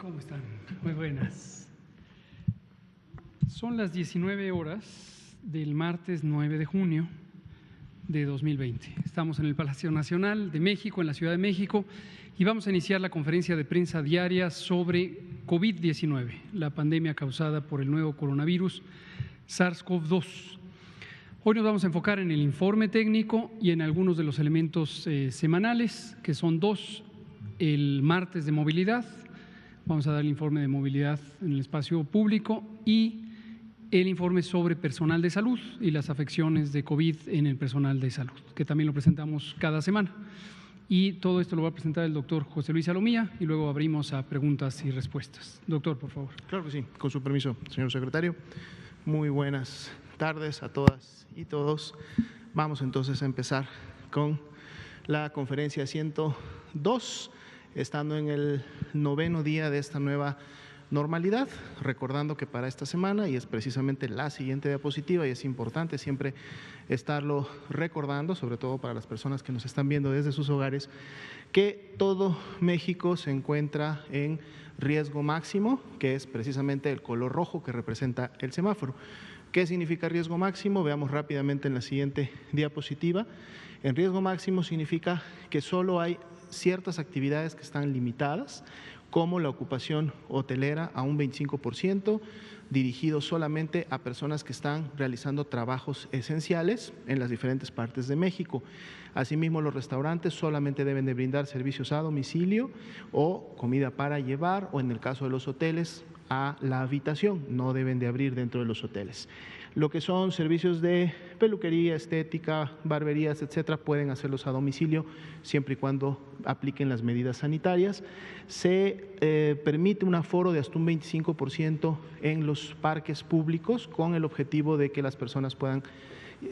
¿Cómo están? Muy buenas. Son las 19 horas del martes 9 de junio de 2020. Estamos en el Palacio Nacional de México, en la Ciudad de México, y vamos a iniciar la conferencia de prensa diaria sobre COVID-19, la pandemia causada por el nuevo coronavirus SARS-CoV-2. Hoy nos vamos a enfocar en el informe técnico y en algunos de los elementos semanales, que son dos: el martes de movilidad, vamos a dar el informe de movilidad en el espacio público, y el informe sobre personal de salud y las afecciones de COVID en el personal de salud, que también lo presentamos cada semana. Y todo esto lo va a presentar el doctor José Luis Salomía y luego abrimos a preguntas y respuestas. Doctor, por favor. Claro que sí, con su permiso, señor secretario. Muy buenas tardes a todas y todos. Vamos entonces a empezar con la conferencia 102, estando en el 9º día de esta nueva normalidad, recordando que para esta semana, y es precisamente la siguiente diapositiva, y es importante siempre estarlo recordando, sobre todo para las personas que nos están viendo desde sus hogares, que todo México se encuentra en riesgo máximo, que es precisamente el color rojo que representa el semáforo. ¿Qué significa riesgo máximo? Veamos rápidamente en la siguiente diapositiva. En riesgo máximo significa que solo hay ciertas actividades que están limitadas, como la ocupación hotelera a un 25%, dirigido solamente a personas que están realizando trabajos esenciales en las diferentes partes de México. Asimismo, los restaurantes solamente deben de brindar servicios a domicilio o comida para llevar, o en el caso de los hoteles, a la habitación, no deben de abrir dentro de los hoteles. Lo que son servicios de peluquería, estética, barberías, etcétera, pueden hacerlos a domicilio siempre y cuando apliquen las medidas sanitarias. Se permite un aforo de hasta un 25% en los parques públicos, con el objetivo de que las personas puedan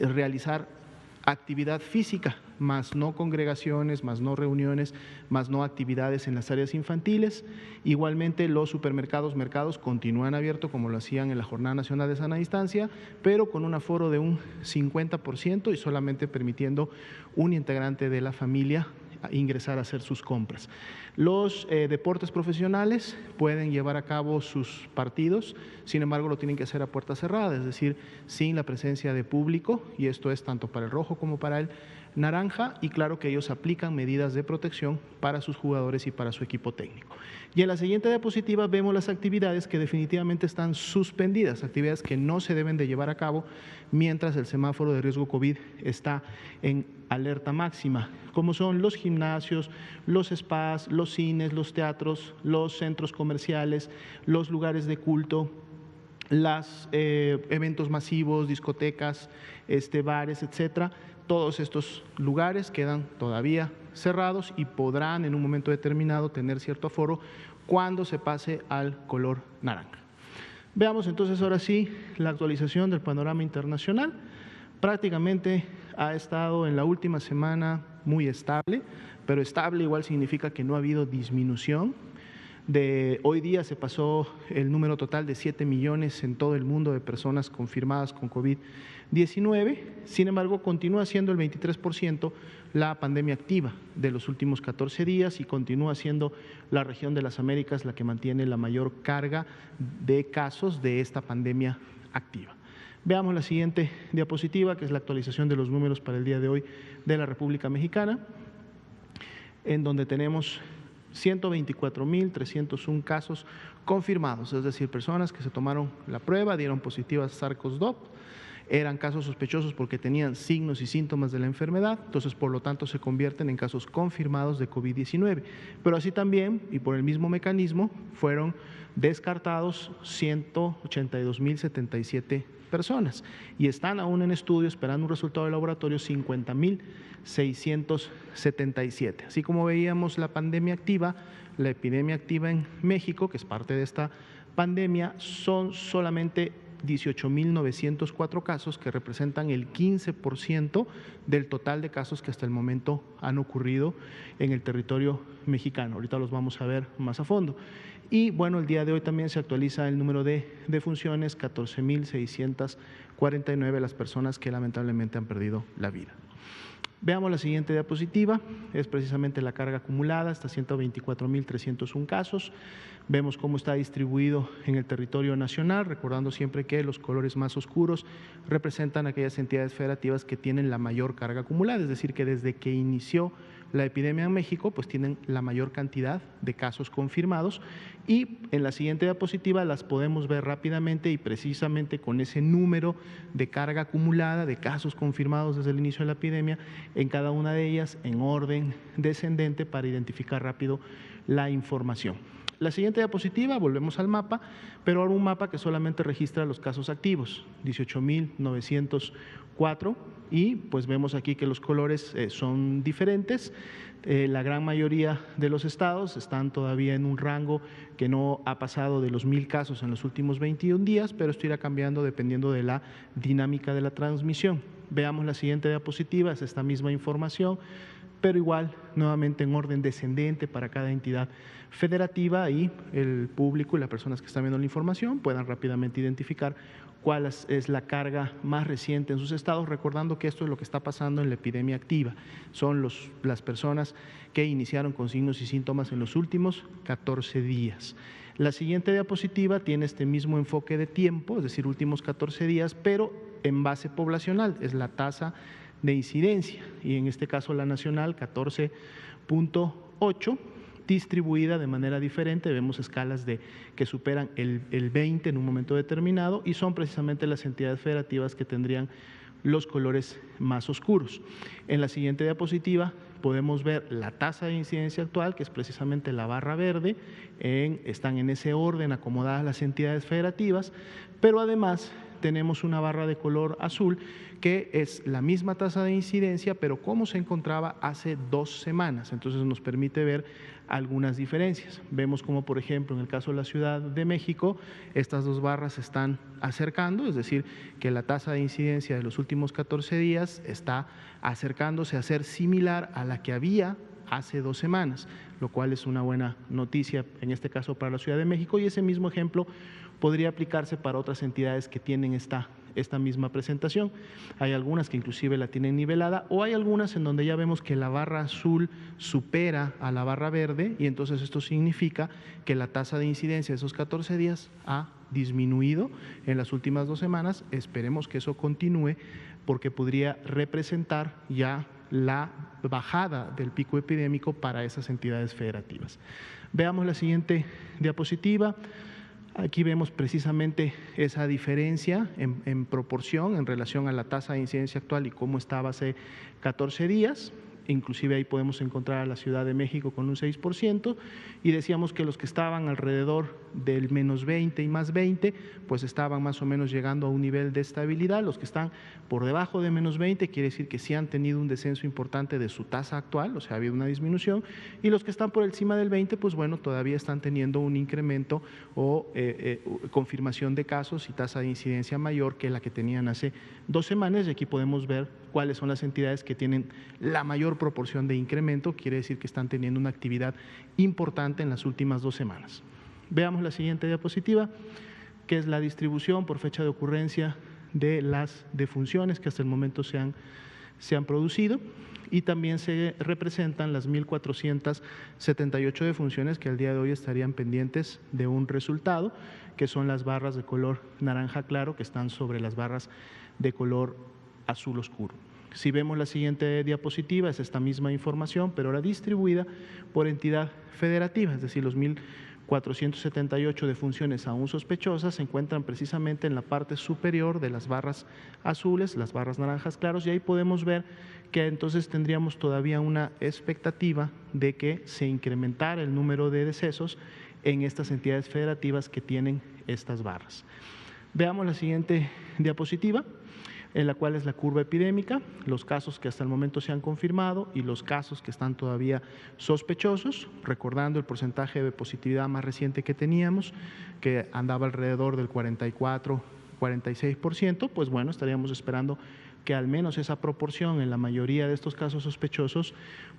realizar actividad física, más no congregaciones, más no reuniones, más no actividades en las áreas infantiles. Igualmente, los supermercados, mercados continúan abiertos como lo hacían en la Jornada Nacional de Sana Distancia, pero con un aforo de un 50% y solamente permitiendo un integrante de la familia ingresar a hacer sus compras. Los deportes profesionales pueden llevar a cabo sus partidos, sin embargo lo tienen que hacer a puerta cerrada, es decir, sin la presencia de público, y esto es tanto para el rojo como para el naranja, y claro que ellos aplican medidas de protección para sus jugadores y para su equipo técnico. Y en la siguiente diapositiva vemos las actividades que definitivamente están suspendidas, actividades que no se deben de llevar a cabo mientras el semáforo de riesgo COVID está en alerta máxima, como son los gimnasios, los spas, los cines, los teatros, los centros comerciales, los lugares de culto, los eventos masivos, discotecas, bares, etcétera. Todos estos lugares quedan todavía cerrados y podrán en un momento determinado tener cierto aforo cuando se pase al color naranja. Veamos entonces ahora sí la actualización del panorama internacional. Prácticamente ha estado en la última semana muy estable, pero estable igual significa que no ha habido disminución. Hoy día se pasó el número total de 7 millones en todo el mundo de personas confirmadas con COVID-19, sin embargo continúa siendo el 23% la pandemia activa de los últimos 14 días y continúa siendo la región de las Américas la que mantiene la mayor carga de casos de esta pandemia activa. Veamos la siguiente diapositiva, que es la actualización de los números para el día de hoy de la República Mexicana, en donde tenemos 124.301 casos confirmados, es decir, personas que se tomaron la prueba, dieron positivas a SARS-CoV-2, eran casos sospechosos porque tenían signos y síntomas de la enfermedad, entonces por lo tanto se convierten en casos confirmados de COVID-19. Pero así también, y por el mismo mecanismo, fueron descartados 182.077 personas y están aún en estudio esperando un resultado de laboratorio 50.677. Así como veíamos la pandemia activa, la epidemia activa en México, que es parte de esta pandemia, son solamente 18.904 casos, que representan el 15% del total de casos que hasta el momento han ocurrido en el territorio mexicano. Ahorita los vamos a ver más a fondo. Y bueno, el día de hoy también se actualiza el número de defunciones, 14.649 las personas que lamentablemente han perdido la vida. Veamos la siguiente diapositiva, es precisamente la carga acumulada, hasta 124.301 casos. Vemos cómo está distribuido en el territorio nacional, recordando siempre que los colores más oscuros representan aquellas entidades federativas que tienen la mayor carga acumulada, es decir, que desde que inició la epidemia en México, pues tienen la mayor cantidad de casos confirmados, y en la siguiente diapositiva las podemos ver rápidamente y precisamente con ese número de carga acumulada, de casos confirmados desde el inicio de la epidemia, en cada una de ellas en orden descendente para identificar rápido la información. La siguiente diapositiva, volvemos al mapa, pero ahora un mapa que solamente registra los casos activos, 18.904, y pues vemos aquí que los colores son diferentes. La gran mayoría de los estados están todavía en un rango que no ha pasado de los 1,000 casos en los últimos 21 días, pero esto irá cambiando dependiendo de la dinámica de la transmisión. Veamos la siguiente diapositiva, es esta misma información, pero igual nuevamente en orden descendente para cada entidad federativa, y el público y las personas que están viendo la información puedan rápidamente identificar cuál es la carga más reciente en sus estados, recordando que esto es lo que está pasando en la epidemia activa. Son las personas que iniciaron con signos y síntomas en los últimos 14 días. La siguiente diapositiva tiene este mismo enfoque de tiempo, es decir, últimos 14 días, pero en base poblacional, es la tasa de incidencia, y en este caso la nacional 14.8, distribuida de manera diferente. Vemos escalas que superan el 20 en un momento determinado, y son precisamente las entidades federativas que tendrían los colores más oscuros. En la siguiente diapositiva podemos ver la tasa de incidencia actual, que es precisamente la barra verde. Están en ese orden acomodadas las entidades federativas, pero además tenemos una barra de color azul que es la misma tasa de incidencia, pero como se encontraba hace 2 semanas. Entonces nos permite ver algunas diferencias. Vemos como, por ejemplo, en el caso de la Ciudad de México, estas dos barras se están acercando, es decir, que la tasa de incidencia de los últimos 14 días está acercándose a ser similar a la que había hace 2 semanas, lo cual es una buena noticia en este caso para la Ciudad de México, y ese mismo ejemplo podría aplicarse para otras entidades que tienen esta misma presentación. Hay algunas que inclusive la tienen nivelada, o hay algunas en donde ya vemos que la barra azul supera a la barra verde, y entonces esto significa que la tasa de incidencia de esos 14 días ha disminuido en las últimas 2 semanas. Esperemos que eso continúe, porque podría representar ya la bajada del pico epidémico para esas entidades federativas. Veamos la siguiente diapositiva. Aquí vemos precisamente esa diferencia en proporción en relación a la tasa de incidencia actual y cómo estaba hace 14 días. Inclusive ahí podemos encontrar a la Ciudad de México con un 6%, y decíamos que los que estaban alrededor del menos 20 y más 20, pues estaban más o menos llegando a un nivel de estabilidad. Los que están por debajo de menos 20 quiere decir que sí han tenido un descenso importante de su tasa actual, o sea, ha habido una disminución, y los que están por encima del 20, pues bueno, todavía están teniendo un incremento o confirmación de casos y tasa de incidencia mayor que la que tenían hace 2 semanas, y aquí podemos ver cuáles son las entidades que tienen la mayor proporción de incremento. Quiere decir que están teniendo una actividad importante en las últimas 2 semanas. Veamos la siguiente diapositiva, que es la distribución por fecha de ocurrencia de las defunciones que hasta el momento se han producido, y también se representan las 1,478 defunciones que al día de hoy estarían pendientes de un resultado, que son las barras de color naranja claro que están sobre las barras de color azul oscuro. Si vemos la siguiente diapositiva, es esta misma información, pero ahora distribuida por entidad federativa, es decir, los 1,478 defunciones aún sospechosas se encuentran precisamente en la parte superior de las barras azules, las barras naranjas claros, y ahí podemos ver que entonces tendríamos todavía una expectativa de que se incrementara el número de decesos en estas entidades federativas que tienen estas barras. Veamos la siguiente diapositiva, en la cual es la curva epidémica, los casos que hasta el momento se han confirmado y los casos que están todavía sospechosos, recordando el porcentaje de positividad más reciente que teníamos, que andaba alrededor del 44-46%, pues bueno, estaríamos esperando que al menos esa proporción en la mayoría de estos casos sospechosos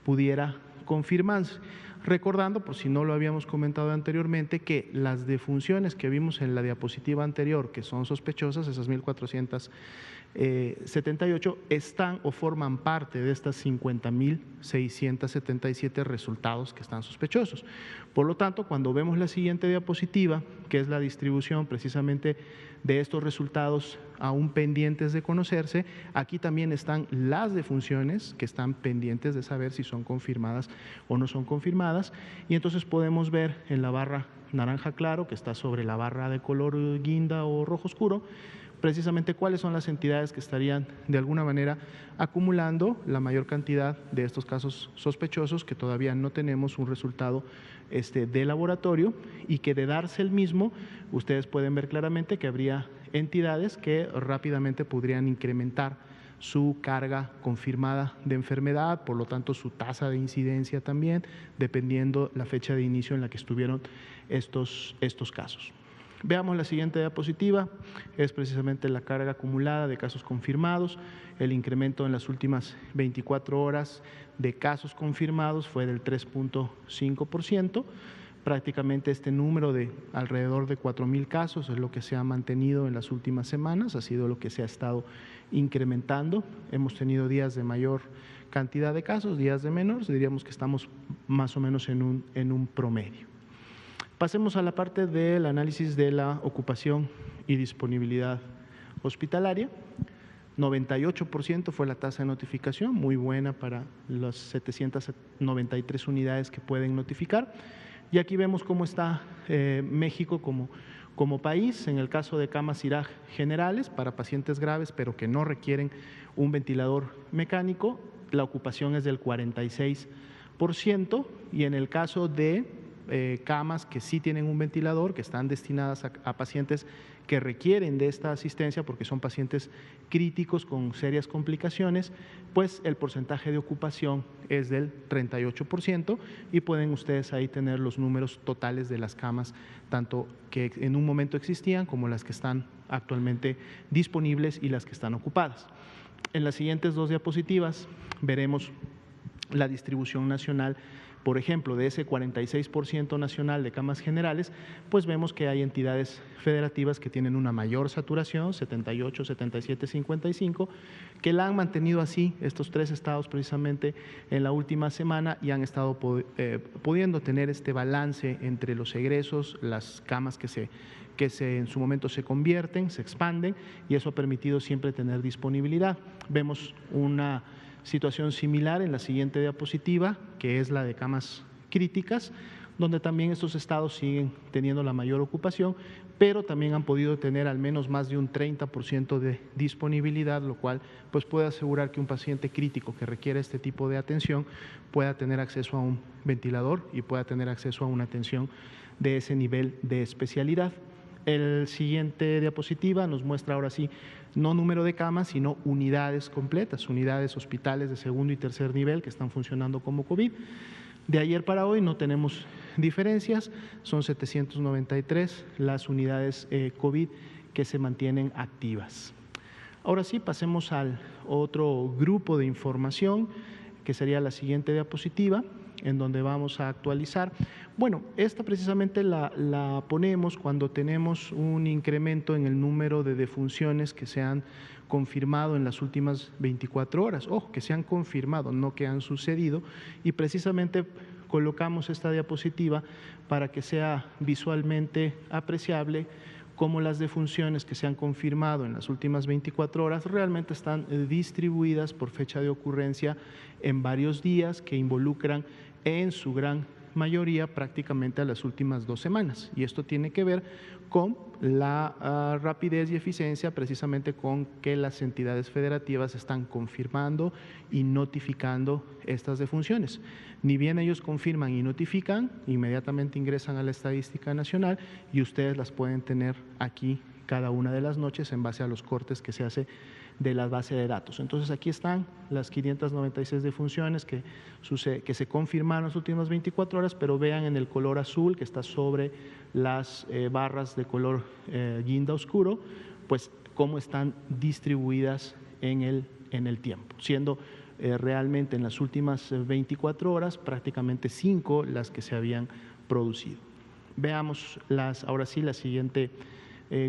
pudiera confirmándose. Recordando, por si no lo habíamos comentado anteriormente, que las defunciones que vimos en la diapositiva anterior, que son sospechosas, esas 1.478, están o forman parte de estas 50.677 resultados que están sospechosos. Por lo tanto, cuando vemos la siguiente diapositiva, que es la distribución precisamente de estos resultados aún pendientes de conocerse, aquí también están las defunciones que están pendientes de saber si son confirmadas o no son confirmadas, y entonces podemos ver en la barra naranja claro que está sobre la barra de color guinda o rojo oscuro, precisamente cuáles son las entidades que estarían de alguna manera acumulando la mayor cantidad de estos casos sospechosos que todavía no tenemos un resultado de laboratorio, y que de darse el mismo, ustedes pueden ver claramente que habría entidades que rápidamente podrían incrementar su carga confirmada de enfermedad, por lo tanto su tasa de incidencia también, dependiendo la fecha de inicio en la que estuvieron estos casos. Veamos la siguiente diapositiva, es precisamente la carga acumulada de casos confirmados. El incremento en las últimas 24 horas de casos confirmados fue del 3.5%. Prácticamente este número de alrededor de 4,000 casos es lo que se ha mantenido en las últimas semanas, ha sido lo que se ha estado incrementando. Hemos tenido días de mayor cantidad de casos, días de menores, diríamos que estamos más o menos en un promedio. Pasemos a la parte del análisis de la ocupación y disponibilidad hospitalaria. 98% fue la tasa de notificación, muy buena para las 793 unidades que pueden notificar. Y aquí vemos cómo está México como país. En el caso de camas IRAG generales para pacientes graves pero que no requieren un ventilador mecánico, la ocupación es del 46%, y en el caso de camas que sí tienen un ventilador, que están destinadas a pacientes que requieren de esta asistencia porque son pacientes críticos con serias complicaciones, pues el porcentaje de ocupación es del 38%, y pueden ustedes ahí tener los números totales de las camas, tanto que en un momento existían como las que están actualmente disponibles y las que están ocupadas. En las siguientes dos diapositivas veremos la distribución nacional. Por ejemplo, de ese 46% nacional de camas generales, pues vemos que hay entidades federativas que tienen una mayor saturación, 78, 77, 55, que la han mantenido así estos tres estados precisamente en la última semana, y han estado pudiendo tener este balance entre los egresos, las camas que en su momento se convierten, se expanden, y eso ha permitido siempre tener disponibilidad. Vemos una situación similar en la siguiente diapositiva, que es la de camas críticas, donde también estos estados siguen teniendo la mayor ocupación, pero también han podido tener al menos más de un 30% de disponibilidad, lo cual pues puede asegurar que un paciente crítico que requiere este tipo de atención pueda tener acceso a un ventilador y pueda tener acceso a una atención de ese nivel de especialidad. El siguiente diapositiva nos muestra ahora sí no número de camas, sino unidades completas, unidades hospitales de segundo y tercer nivel que están funcionando como COVID. De ayer para hoy no tenemos diferencias, son 793 las unidades COVID que se mantienen activas. Ahora sí, pasemos al otro grupo de información, que sería la siguiente diapositiva, en donde vamos a actualizar. Bueno, esta precisamente la ponemos cuando tenemos un incremento en el número de defunciones que se han confirmado en las últimas 24 horas. Ojo, que se han confirmado, no que han sucedido, y precisamente colocamos esta diapositiva para que sea visualmente apreciable cómo las defunciones que se han confirmado en las últimas 24 horas realmente están distribuidas por fecha de ocurrencia en varios días que involucran en su gran mayoría prácticamente a las últimas 2 semanas. Y esto tiene que ver con la rapidez y eficiencia, precisamente con que las entidades federativas están confirmando y notificando estas defunciones. Ni bien ellos confirman y notifican, inmediatamente ingresan a la estadística nacional y ustedes las pueden tener aquí cada una de las noches en base a los cortes que se hace de la base de datos. Entonces aquí están las 596 defunciones que se confirmaron en las últimas 24 horas, pero vean en el color azul que está sobre las barras de color guinda oscuro, pues cómo están distribuidas en el tiempo, siendo realmente en las últimas 24 horas, prácticamente 5 las que se habían producido. Veamos ahora sí la siguiente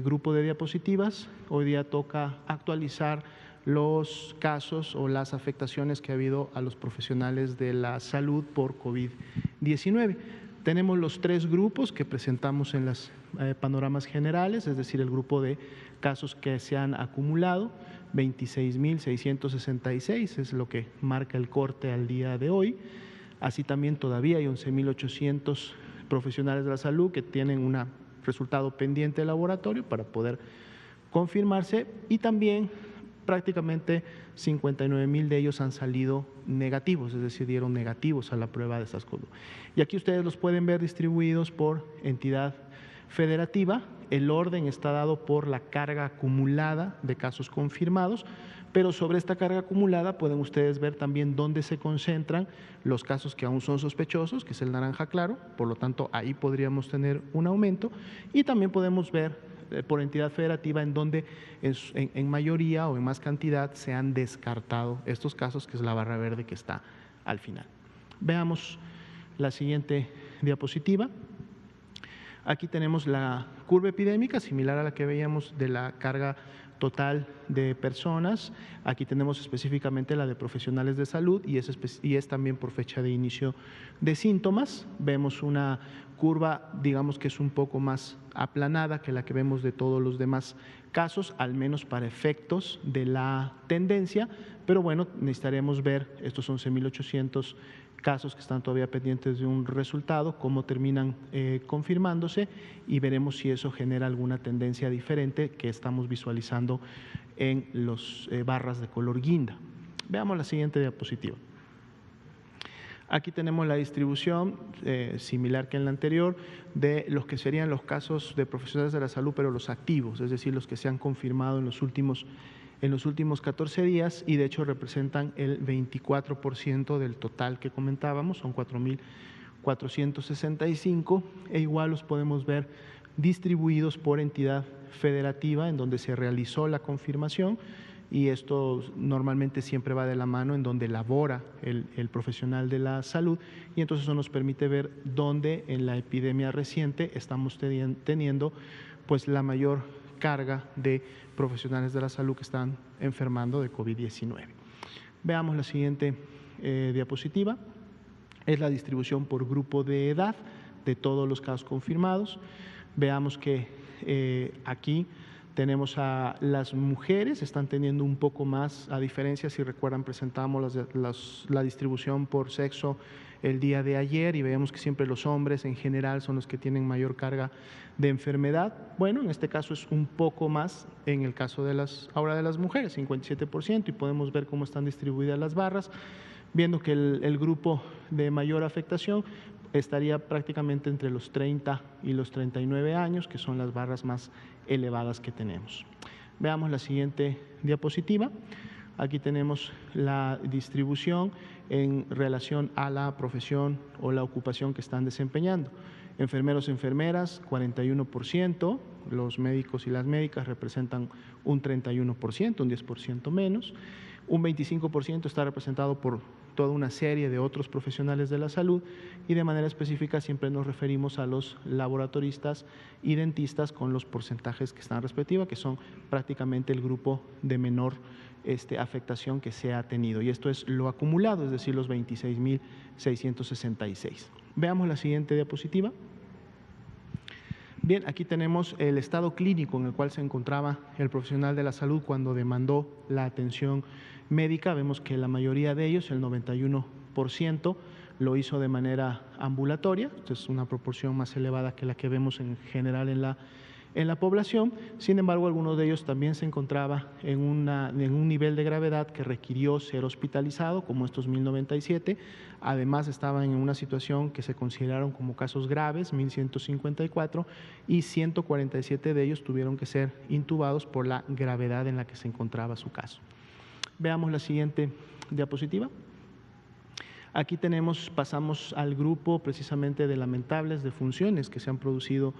grupo de diapositivas. Hoy día toca actualizar los casos o las afectaciones que ha habido a los profesionales de la salud por COVID-19. Tenemos los 3 grupos que presentamos en los panoramas generales, es decir, el grupo de casos que se han acumulado, 26.666 es lo que marca el corte al día de hoy. Así también todavía hay 11.800 profesionales de la salud que tienen un resultado pendiente de laboratorio para poder confirmarse, y también prácticamente 59.000 de ellos han salido negativos, es decir, dieron negativos a la prueba de SARS-CoV-2. Y aquí ustedes los pueden ver distribuidos por entidad federativa. El orden está dado por la carga acumulada de casos confirmados, pero sobre esta carga acumulada pueden ustedes ver también dónde se concentran los casos que aún son sospechosos, que es el naranja claro, por lo tanto ahí podríamos tener un aumento, y también podemos ver por entidad federativa en donde en mayoría o en más cantidad se han descartado estos casos, que es la barra verde que está al final. Veamos la siguiente diapositiva. Aquí tenemos la curva epidémica, similar a la que veíamos de la carga total de personas. Aquí tenemos específicamente la de profesionales de salud y es también por fecha de inicio de síntomas. Vemos una curva, digamos que es un poco más aplanada que la que vemos de todos los demás casos, al menos para efectos de la tendencia, pero bueno, necesitaremos ver estos 11.800 casos que están todavía pendientes de un resultado, cómo terminan confirmándose, y veremos si eso genera alguna tendencia diferente que estamos visualizando en las barras de color guinda. Veamos la siguiente diapositiva. Aquí tenemos la distribución, similar que en la anterior, de los que serían los casos de profesionales de la salud, pero los activos, es decir, los que se han confirmado en los últimos 14 días, y de hecho representan el 24% del total que comentábamos, son 4.465, e igual los podemos ver distribuidos por entidad federativa en donde se realizó la confirmación, y esto normalmente siempre va de la mano en donde labora el profesional de la salud, y entonces eso nos permite ver dónde en la epidemia reciente estamos teniendo pues la mayor carga de profesionales de la salud que están enfermando de COVID-19. Veamos la siguiente diapositiva. Es la distribución por grupo de edad de todos los casos confirmados. Veamos que aquí tenemos a las mujeres, están teniendo un poco más, a diferencia, si recuerdan, presentamos la distribución por sexo el día de ayer y vemos que siempre los hombres en general son los que tienen mayor carga de enfermedad. Bueno, en este caso es un poco más en el caso de las mujeres, 57%, y podemos ver cómo están distribuidas las barras, viendo que el grupo de mayor afectación estaría prácticamente entre los 30 y los 39 años, que son las barras más elevadas que tenemos. Veamos la siguiente diapositiva. Aquí tenemos la distribución en relación a la profesión o la ocupación que están desempeñando. Enfermeros, enfermeras, 41%, los médicos y las médicas representan un 31%, un 10% menos. Un 25% está representado por toda una serie de otros profesionales de la salud, y de manera específica siempre nos referimos a los laboratoristas y dentistas con los porcentajes que están respectivos, que son prácticamente el grupo de menor afectación que se ha tenido. Y esto es lo acumulado, es decir, los 26.666. Veamos la siguiente diapositiva. Bien, aquí tenemos el estado clínico en el cual se encontraba el profesional de la salud cuando demandó la atención médica. Vemos que la mayoría de ellos, el 91%, lo hizo de manera ambulatoria. Esto es una proporción más elevada que la que vemos en general en la población. Sin embargo, algunos de ellos también se encontraba en un nivel de gravedad que requirió ser hospitalizado, como estos 1.097. Además, estaban en una situación que se consideraron como casos graves, 1.154, y 147 de ellos tuvieron que ser intubados por la gravedad en la que se encontraba su caso. Veamos la siguiente diapositiva. Aquí pasamos al grupo precisamente de lamentables defunciones que se han producido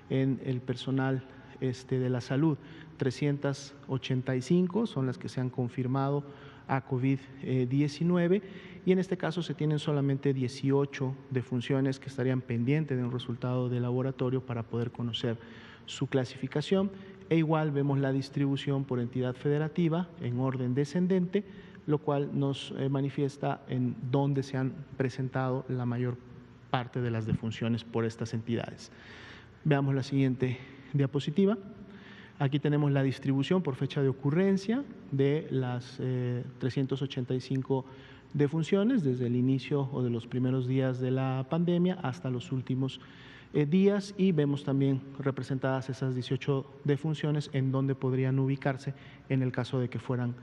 en el personal de la salud. 385 son las que se han confirmado a COVID-19, y en este caso se tienen solamente 18 defunciones que estarían pendientes de un resultado de laboratorio para poder conocer su clasificación, e igual vemos la distribución por entidad federativa en orden descendente, lo cual nos manifiesta en dónde se han presentado la mayor parte de las defunciones por estas entidades. Veamos la siguiente diapositiva. Aquí tenemos la distribución por fecha de ocurrencia de las 385 defunciones desde el inicio o de los primeros días de la pandemia hasta los últimos días, y vemos también representadas esas 18 defunciones en donde podrían ubicarse en el caso de que fueran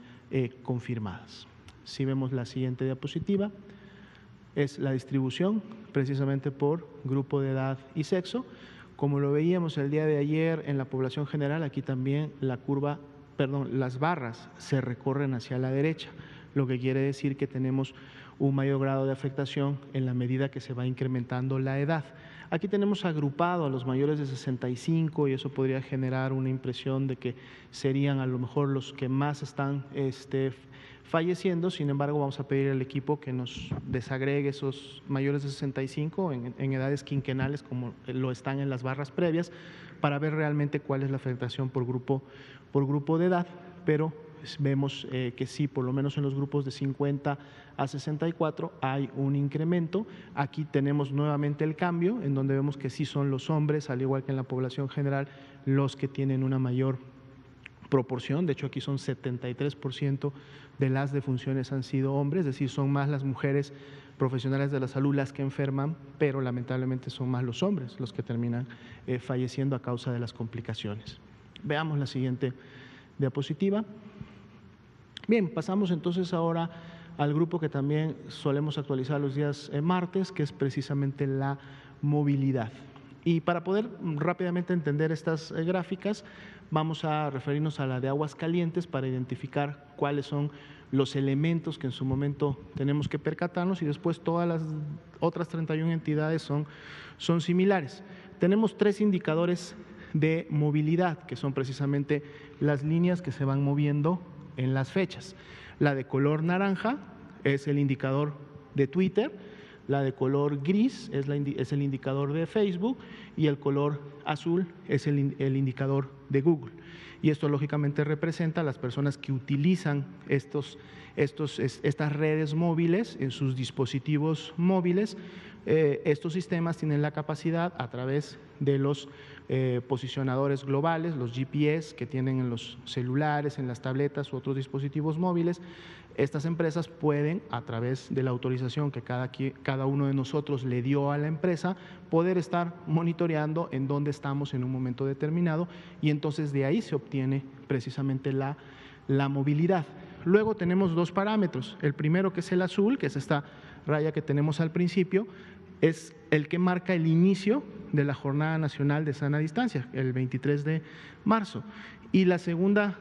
confirmadas. Si vemos la siguiente diapositiva, es la distribución precisamente por grupo de edad y sexo. Como lo veíamos el día de ayer en la población general, aquí también las barras se recorren hacia la derecha, lo que quiere decir que tenemos un mayor grado de afectación en la medida que se va incrementando la edad. Aquí tenemos agrupado a los mayores de 65 y eso podría generar una impresión de que serían a lo mejor los que más están falleciendo. Sin embargo, vamos a pedir al equipo que nos desagregue esos mayores de 65 en edades quinquenales, como lo están en las barras previas, para ver realmente cuál es la afectación por grupo de edad, pero vemos que sí, por lo menos en los grupos de 50 a 64 hay un incremento. Aquí tenemos nuevamente el cambio, en donde vemos que sí son los hombres, al igual que en la población general, los que tienen una mayor proporción. De hecho, aquí son 73% de las defunciones han sido hombres, es decir, son más las mujeres profesionales de la salud las que enferman, pero lamentablemente son más los hombres los que terminan falleciendo a causa de las complicaciones. Veamos la siguiente diapositiva. Bien, pasamos entonces ahora al grupo que también solemos actualizar los días martes, que es precisamente la movilidad. Y para poder rápidamente entender estas gráficas, vamos a referirnos a la de Aguascalientes para identificar cuáles son los elementos que en su momento tenemos que percatarnos, y después todas las otras 31 entidades son similares. Tenemos 3 indicadores de movilidad, que son precisamente las líneas que se van moviendo en las fechas. La de color naranja es el indicador de Twitter, la de color gris es el indicador de Facebook y el color azul es el indicador de Google. Y esto lógicamente representa a las personas que utilizan estas redes móviles en sus dispositivos móviles. Estos sistemas tienen la capacidad, a través de los posicionadores globales, los GPS que tienen en los celulares, en las tabletas u otros dispositivos móviles, estas empresas pueden, a través de la autorización que cada uno de nosotros le dio a la empresa, poder estar monitoreando en dónde estamos en un momento determinado, y entonces de ahí se obtiene precisamente la movilidad. Luego tenemos 2 parámetros. El primero, que es el azul, que es esta raya que tenemos al principio, es el que marca el inicio de la Jornada Nacional de Sana Distancia, el 23 de marzo. Y la segunda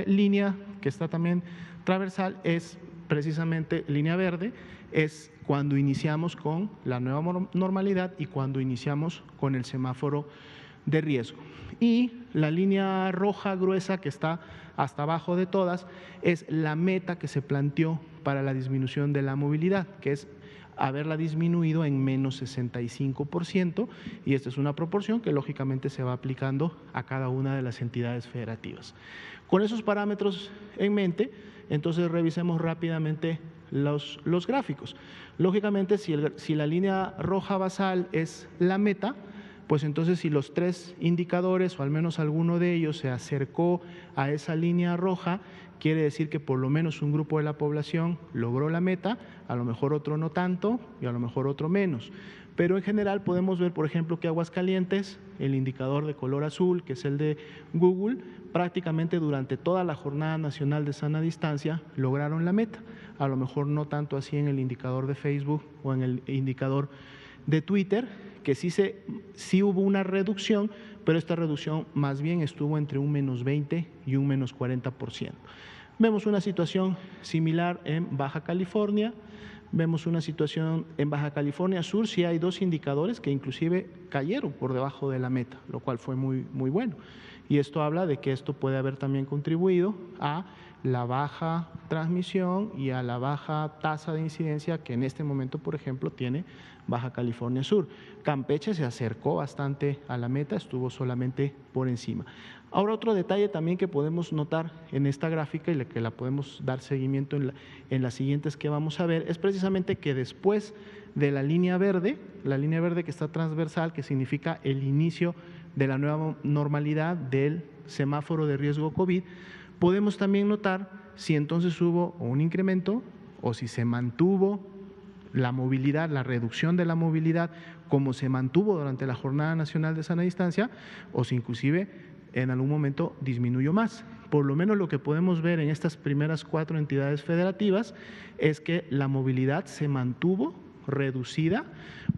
línea, que está también transversal, es precisamente línea verde, es cuando iniciamos con la nueva normalidad y cuando iniciamos con el semáforo de riesgo. Y la línea roja gruesa, que está hasta abajo de todas, es la meta que se planteó para la disminución de la movilidad, que es haberla disminuido en menos 65%, y esta es una proporción que lógicamente se va aplicando a cada una de las entidades federativas. Con esos parámetros en mente, entonces revisemos rápidamente los gráficos. Lógicamente, si la línea roja basal es la meta, pues entonces si los 3 indicadores o al menos alguno de ellos se acercó a esa línea roja, quiere decir que por lo menos un grupo de la población logró la meta, a lo mejor otro no tanto y a lo mejor otro menos. Pero en general podemos ver, por ejemplo, que Aguascalientes, el indicador de color azul, que es el de Google, prácticamente durante toda la Jornada Nacional de Sana Distancia lograron la meta. A lo mejor no tanto así en el indicador de Facebook o en el indicador de Twitter, que sí hubo una reducción, pero esta reducción más bien estuvo entre un menos 20 y un menos 40%. Vemos una situación similar en Baja California. Vemos una situación en Baja California Sur, sí hay 2 indicadores que inclusive cayeron por debajo de la meta, lo cual fue muy bueno. Y esto habla de que esto puede haber también contribuido a la baja transmisión y a la baja tasa de incidencia que en este momento, por ejemplo, tiene Baja California Sur. Campeche se acercó bastante a la meta, estuvo solamente por encima. Ahora, otro detalle también que podemos notar en esta gráfica y que la podemos dar seguimiento en las siguientes que vamos a ver, es precisamente que después de la línea verde que está transversal, que significa el inicio de la nueva normalidad del semáforo de riesgo COVID, podemos también notar si entonces hubo un incremento o si se mantuvo la movilidad, la reducción de la movilidad como se mantuvo durante la Jornada Nacional de Sana Distancia, o si inclusive en algún momento disminuyó más. Por lo menos lo que podemos ver en estas primeras 4 entidades federativas es que la movilidad se mantuvo reducida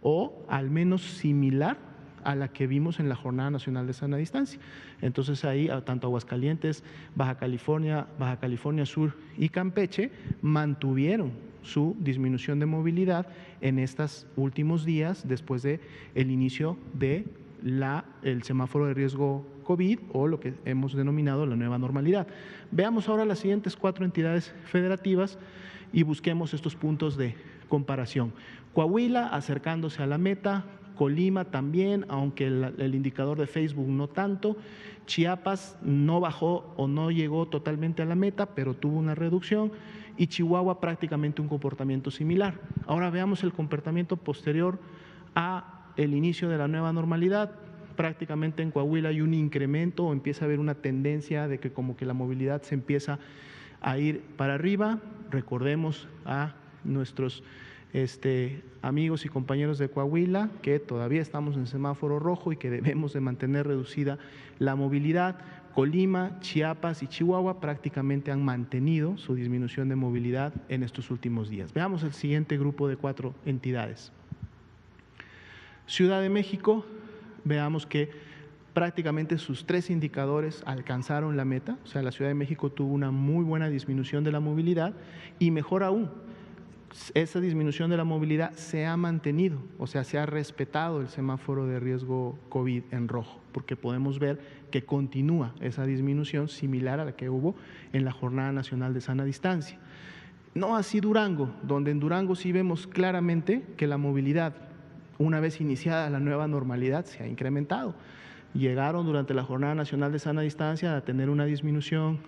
o al menos similar a la que vimos en la Jornada Nacional de Sana Distancia. Entonces ahí tanto Aguascalientes, Baja California Sur y Campeche mantuvieron su disminución de movilidad en estos últimos días después de el inicio de el semáforo de riesgo COVID o lo que hemos denominado la nueva normalidad. Veamos ahora las siguientes 4 entidades federativas y busquemos estos puntos de comparación. Coahuila acercándose a la meta, Colima también, aunque el indicador de Facebook no tanto. Chiapas no bajó o no llegó totalmente a la meta, pero tuvo una reducción. Y Chihuahua prácticamente un comportamiento similar. Ahora veamos el comportamiento posterior a el inicio de la nueva normalidad. Prácticamente en Coahuila hay un incremento o empieza a haber una tendencia de que como que la movilidad se empieza a ir para arriba. Recordemos a nuestros amigos y compañeros de Coahuila que todavía estamos en semáforo rojo y que debemos de mantener reducida la movilidad. Colima, Chiapas y Chihuahua prácticamente han mantenido su disminución de movilidad en estos últimos días. Veamos el siguiente grupo de 4 entidades. Ciudad de México, veamos que prácticamente sus 3 indicadores alcanzaron la meta, o sea, la Ciudad de México tuvo una muy buena disminución de la movilidad y mejor aún, esa disminución de la movilidad se ha mantenido, o sea, se ha respetado el semáforo de riesgo COVID en rojo, porque podemos ver que continúa esa disminución similar a la que hubo en la Jornada Nacional de Sana Distancia. No así Durango, donde en Durango sí vemos claramente que la movilidad, una vez iniciada la nueva normalidad, se ha incrementado. Llegaron durante la Jornada Nacional de Sana Distancia a tener una disminución,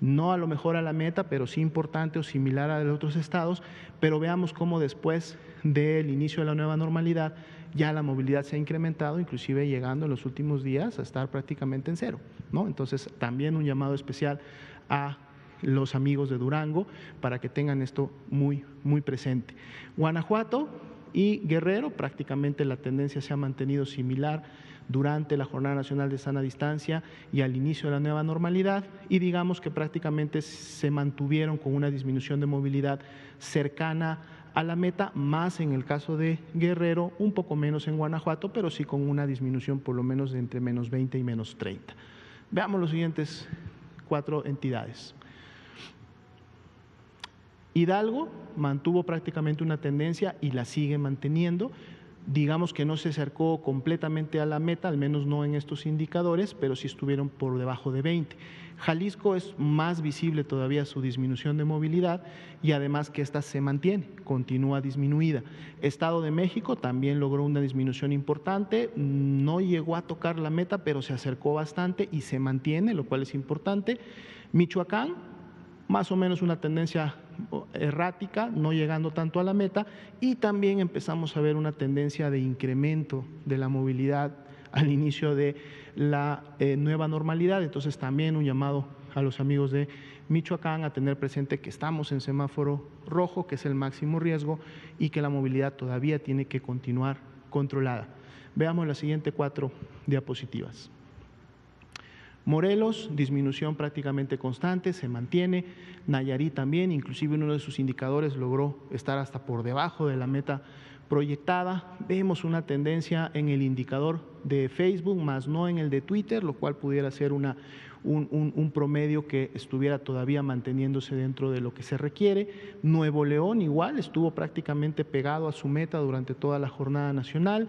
no a lo mejor a la meta, pero sí importante o similar a la de otros estados, pero veamos cómo después del inicio de la nueva normalidad ya la movilidad se ha incrementado, inclusive llegando en los últimos días a estar prácticamente en cero, ¿no? Entonces también un llamado especial a los amigos de Durango para que tengan esto muy, muy presente. Guanajuato y Guerrero, prácticamente la tendencia se ha mantenido similar durante la Jornada Nacional de Sana Distancia y al inicio de la nueva normalidad, y digamos que prácticamente se mantuvieron con una disminución de movilidad cercana a la meta, más en el caso de Guerrero, un poco menos en Guanajuato, pero sí con una disminución por lo menos de entre menos 20 y menos 30. Veamos los siguientes 4 entidades. Hidalgo mantuvo prácticamente una tendencia y la sigue manteniendo. Digamos que no se acercó completamente a la meta, al menos no en estos indicadores, pero sí estuvieron por debajo de 20. Jalisco es más visible todavía su disminución de movilidad y además que esta se mantiene, continúa disminuida. Estado de México también logró una disminución importante, no llegó a tocar la meta, pero se acercó bastante y se mantiene, lo cual es importante. Michoacán, más o menos una tendencia errática, no llegando tanto a la meta, y también empezamos a ver una tendencia de incremento de la movilidad al inicio de la nueva normalidad. Entonces también un llamado a los amigos de Michoacán a tener presente que estamos en semáforo rojo, que es el máximo riesgo, y que la movilidad todavía tiene que continuar controlada. Veamos las siguientes 4 diapositivas. Morelos, disminución prácticamente constante, se mantiene. Nayarit también, inclusive uno de sus indicadores logró estar hasta por debajo de la meta proyectada. Vemos una tendencia en el indicador de Facebook, más no en el de Twitter, lo cual pudiera ser un promedio que estuviera todavía manteniéndose dentro de lo que se requiere. Nuevo León igual, estuvo prácticamente pegado a su meta durante toda la jornada nacional.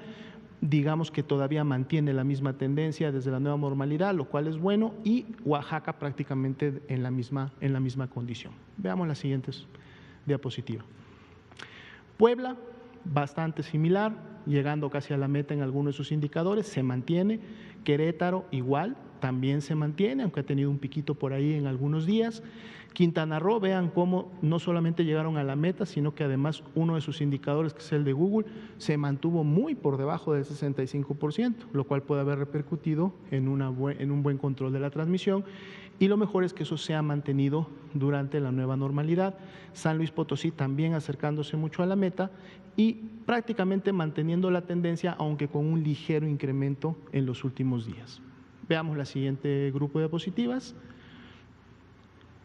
digamos que todavía mantiene la misma tendencia desde la nueva normalidad, lo cual es bueno, y Oaxaca prácticamente en la misma condición. Veamos la siguiente diapositiva. Puebla, bastante similar, llegando casi a la meta en algunos de sus indicadores, se mantiene. Querétaro igual, también se mantiene, aunque ha tenido un piquito por ahí en algunos días. Quintana Roo, vean cómo no solamente llegaron a la meta, sino que además uno de sus indicadores, que es el de Google, se mantuvo muy por debajo del 65%, lo cual puede haber repercutido en un buen control de la transmisión. Y lo mejor es que eso se ha mantenido durante la nueva normalidad. San Luis Potosí también acercándose mucho a la meta y prácticamente manteniendo la tendencia, aunque con un ligero incremento en los últimos días. Veamos la siguiente grupo de diapositivas.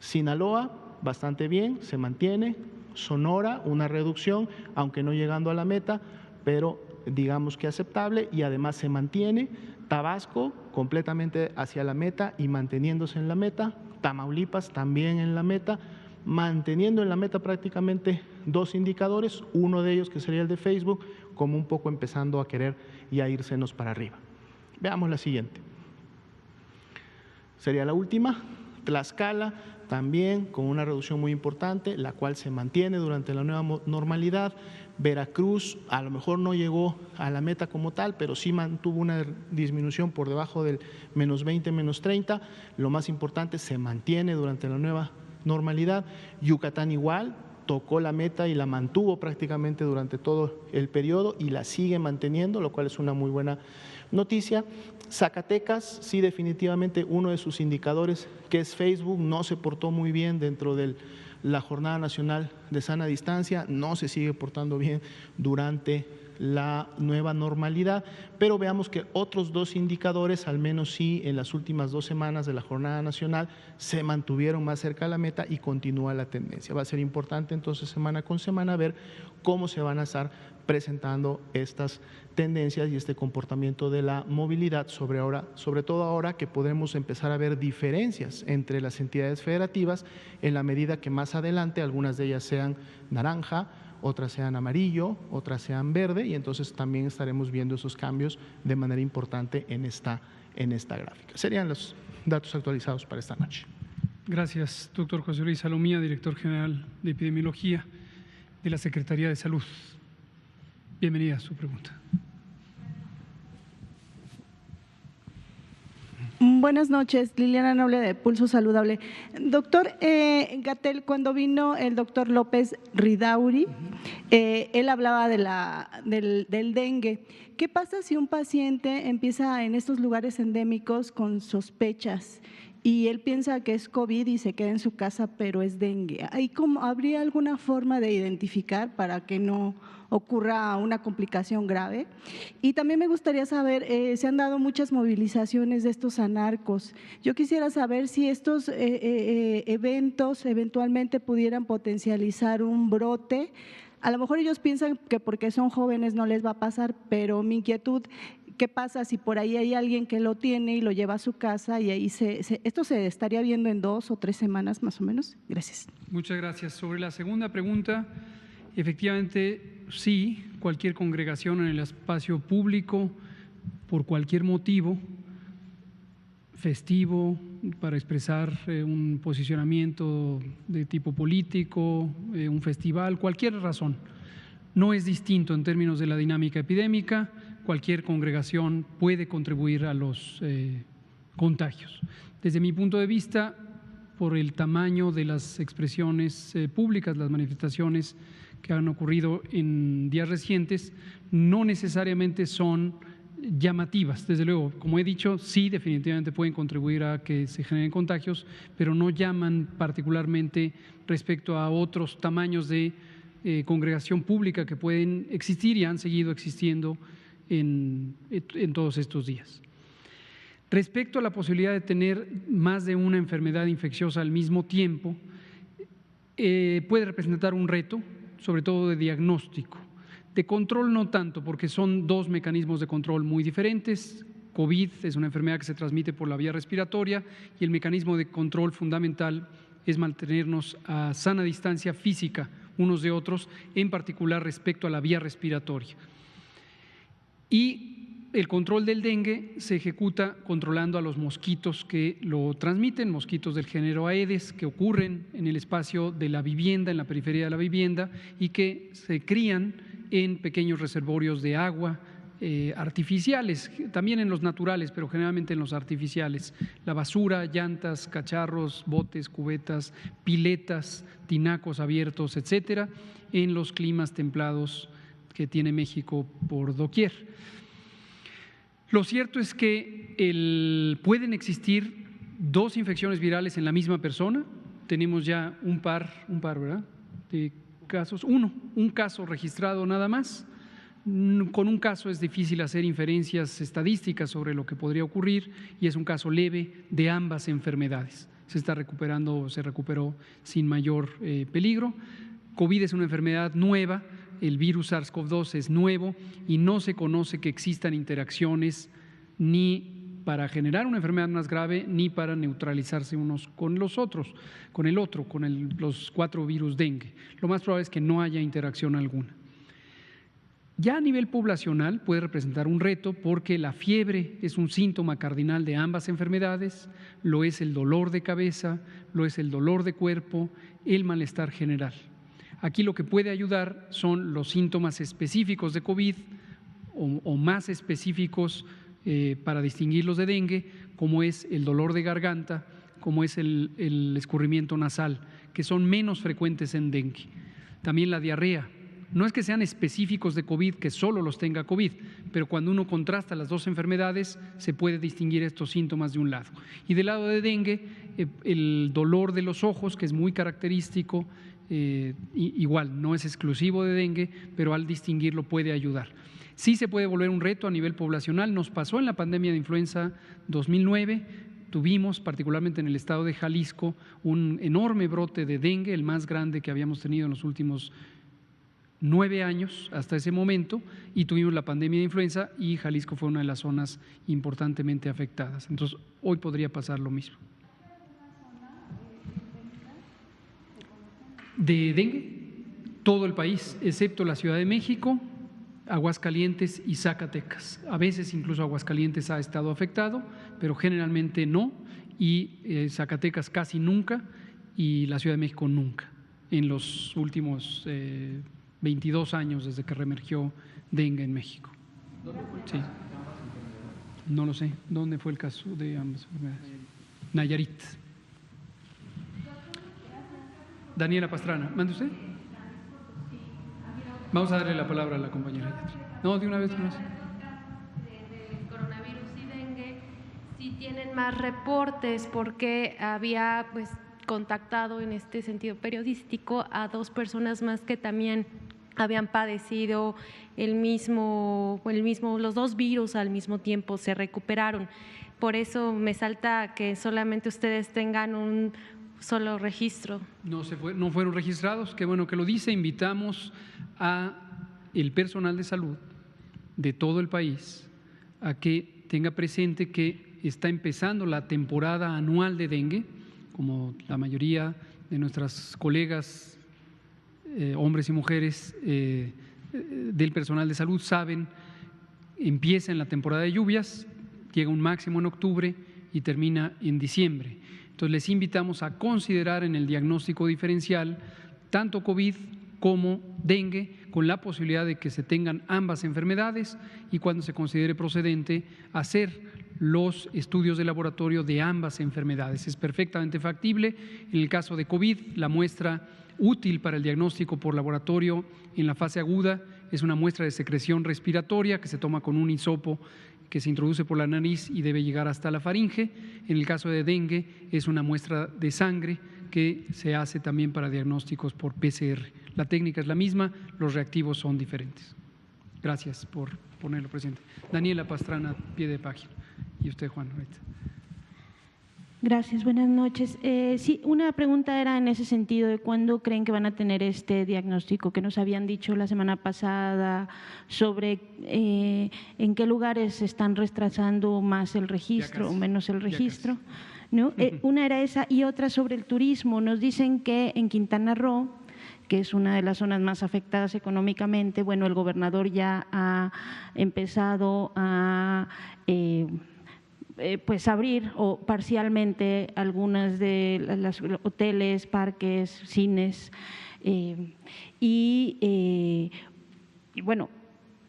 Sinaloa, bastante bien, se mantiene. Sonora, una reducción, aunque no llegando a la meta, pero digamos que aceptable, y además se mantiene. Tabasco, completamente hacia la meta y manteniéndose en la meta. Tamaulipas, también en la meta, manteniendo en la meta prácticamente dos indicadores, uno de ellos que sería el de Facebook, como un poco empezando a querer y a írsenos para arriba. Veamos la siguiente. Sería la última, Tlaxcala, también con una reducción muy importante, la cual se mantiene durante la nueva normalidad. Veracruz a lo mejor no llegó a la meta como tal, pero sí mantuvo una disminución por debajo del -20, -30. Lo más importante, se mantiene durante la nueva normalidad. Yucatán igual, tocó la meta y la mantuvo prácticamente durante todo el periodo y la sigue manteniendo, lo cual es una muy buena noticia. Zacatecas, sí, definitivamente uno de sus indicadores, que es Facebook, no se portó muy bien dentro de la Jornada Nacional de Sana Distancia, no se sigue portando bien durante la nueva normalidad, pero veamos que otros dos indicadores, al menos sí en las últimas 2 semanas de la Jornada Nacional, se mantuvieron más cerca de la meta y continúa la tendencia. Va a ser importante entonces semana con semana ver cómo se van a estar presentando estas tendencias y este comportamiento de la movilidad, sobre todo ahora que podremos empezar a ver diferencias entre las entidades federativas en la medida que más adelante algunas de ellas sean naranja, otras sean amarillo, otras sean verde, y entonces también estaremos viendo esos cambios de manera importante en esta gráfica. Serían los datos actualizados para esta noche. Gracias, doctor José Luis Salomía, director general de Epidemiología de la Secretaría de Salud. Bienvenida a su pregunta. Buenas noches, Liliana Noble de Pulso Saludable. Doctor Gatell, cuando vino el doctor López Ridauri, él hablaba del dengue. ¿Qué pasa si un paciente empieza en estos lugares endémicos con sospechas y él piensa que es COVID y se queda en su casa, pero es dengue? ¿Habría alguna forma de identificar para que no ocurra una complicación grave? Y también me gustaría saber, se han dado muchas movilizaciones de estos anarcos. Yo quisiera saber si estos eventos eventualmente pudieran potencializar un brote. A lo mejor ellos piensan que porque son jóvenes no les va a pasar, pero mi inquietud, ¿qué pasa si por ahí hay alguien que lo tiene y lo lleva a su casa y ahí esto se estaría viendo en 2 o 3 semanas más o menos? Gracias. Muchas gracias. Sobre la segunda pregunta, efectivamente, sí, cualquier congregación en el espacio público, por cualquier motivo, festivo, para expresar un posicionamiento de tipo político, un festival, cualquier razón, no es distinto en términos de la dinámica epidémica. Cualquier congregación puede contribuir a los contagios. Desde mi punto de vista, por el tamaño de las expresiones públicas, las manifestaciones que han ocurrido en días recientes, no necesariamente son llamativas. Desde luego, como he dicho, sí, definitivamente pueden contribuir a que se generen contagios, pero no llaman particularmente respecto a otros tamaños de congregación pública que pueden existir y han seguido existiendo en todos estos días. Respecto a la posibilidad de tener más de una enfermedad infecciosa al mismo tiempo, puede representar un reto, sobre todo de diagnóstico. De control no tanto, porque son dos mecanismos de control muy diferentes. COVID es una enfermedad que se transmite por la vía respiratoria y el mecanismo de control fundamental es mantenernos a sana distancia física unos de otros, en particular respecto a la vía respiratoria. Y el control del dengue se ejecuta controlando a los mosquitos que lo transmiten, mosquitos del género Aedes, que ocurren en el espacio de la vivienda, en la periferia de la vivienda, y que se crían en pequeños reservorios de agua artificiales, también en los naturales, pero generalmente en los artificiales. La basura, llantas, cacharros, botes, cubetas, piletas, tinacos abiertos, etcétera, en los climas templados que tiene México por doquier. Lo cierto es que pueden existir 2 infecciones virales en la misma persona. Tenemos ya un par, ¿verdad?, de casos. Un caso registrado nada más. Con un caso es difícil hacer inferencias estadísticas sobre lo que podría ocurrir y es un caso leve de ambas enfermedades. Se está recuperando, se recuperó sin mayor peligro. COVID es una enfermedad nueva, el virus SARS-CoV-2 es nuevo y no se conoce que existan interacciones ni para generar una enfermedad más grave ni para neutralizarse unos con los otros, con los 4 virus dengue. Lo más probable es que no haya interacción alguna. Ya a nivel poblacional puede representar un reto porque la fiebre es un síntoma cardinal de ambas enfermedades, lo es el dolor de cabeza, lo es el dolor de cuerpo, el malestar general. Aquí lo que puede ayudar son los síntomas específicos de COVID o más específicos para distinguirlos de dengue, como es el dolor de garganta, como es el escurrimiento nasal, que son menos frecuentes en dengue. También la diarrea. No es que sean específicos de COVID, que solo los tenga COVID, pero cuando uno contrasta las 2 enfermedades se puede distinguir estos síntomas de un lado. Y del lado de dengue, el dolor de los ojos, que es muy característico, igual no es exclusivo de dengue, pero al distinguirlo puede ayudar. Sí se puede volver un reto a nivel poblacional. Nos pasó en la pandemia de influenza 2009, tuvimos particularmente en el estado de Jalisco un enorme brote de dengue, el más grande que habíamos tenido en los últimos 9 años hasta ese momento, y tuvimos la pandemia de influenza y Jalisco fue una de las zonas importantemente afectadas. Entonces, hoy podría pasar lo mismo. De dengue, todo el país, excepto la Ciudad de México, Aguascalientes y Zacatecas. A veces incluso Aguascalientes ha estado afectado, pero generalmente no, y Zacatecas casi nunca, y la Ciudad de México nunca, en los últimos 22 años desde que reemergió dengue en México. Sí. No lo sé. ¿Dónde fue el caso de ambas enfermedades? Nayarit. Daniela Pastrana, ¿mande usted? Vamos a darle la palabra a la compañera. No, de una vez. Del coronavirus y dengue, si tienen más reportes, porque había contactado en este sentido periodístico a 2 personas más que también habían padecido los 2 virus al mismo tiempo, se recuperaron. Por eso me salta que solamente ustedes tengan un solo registro. No fueron registrados, qué bueno que lo dice. Invitamos a el personal de salud de todo el país a que tenga presente que está empezando la temporada anual de dengue, como la mayoría de nuestras colegas, hombres y mujeres del personal de salud saben, empieza en la temporada de lluvias, llega un máximo en octubre y termina en diciembre. Entonces les invitamos a considerar en el diagnóstico diferencial tanto COVID como dengue, con la posibilidad de que se tengan ambas enfermedades y cuando se considere procedente hacer los estudios de laboratorio de ambas enfermedades. Es perfectamente factible. En el caso de COVID, la muestra útil para el diagnóstico por laboratorio en la fase aguda es una muestra de secreción respiratoria que se toma con un hisopo que se introduce por la nariz y debe llegar hasta la faringe. En el caso de dengue es una muestra de sangre que se hace también para diagnósticos por PCR. La técnica es la misma, los reactivos son diferentes. Gracias por ponerlo presente. Daniela Pastrana, pie de página. Y usted, Juan, ahorita. Gracias, buenas noches. Sí, una pregunta era en ese sentido de cuándo creen que van a tener este diagnóstico que nos habían dicho la semana pasada sobre en qué lugares se están retrasando más el registro o menos el registro, ¿no? Una era esa y otra sobre el turismo. Nos dicen que en Quintana Roo que es una de las zonas más afectadas económicamente. Bueno, el gobernador ya ha empezado a pues abrir o parcialmente algunas de las hoteles, parques, cines y bueno,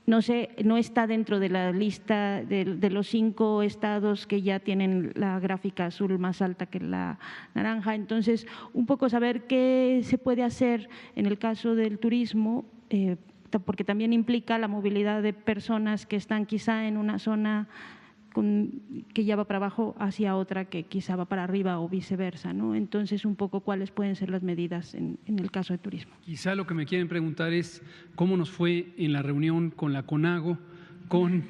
no sé, no está dentro de la lista de los 5 estados que ya tienen la gráfica azul más alta que la naranja. Entonces, un poco saber qué se puede hacer en el caso del turismo, porque también implica la movilidad de personas que están quizá en una zona que ya va para abajo hacia otra que quizá va para arriba o viceversa, ¿no? Entonces, un poco cuáles pueden ser las medidas en el caso de turismo. Quizá lo que me quieren preguntar es cómo nos fue en la reunión con la CONAGO, con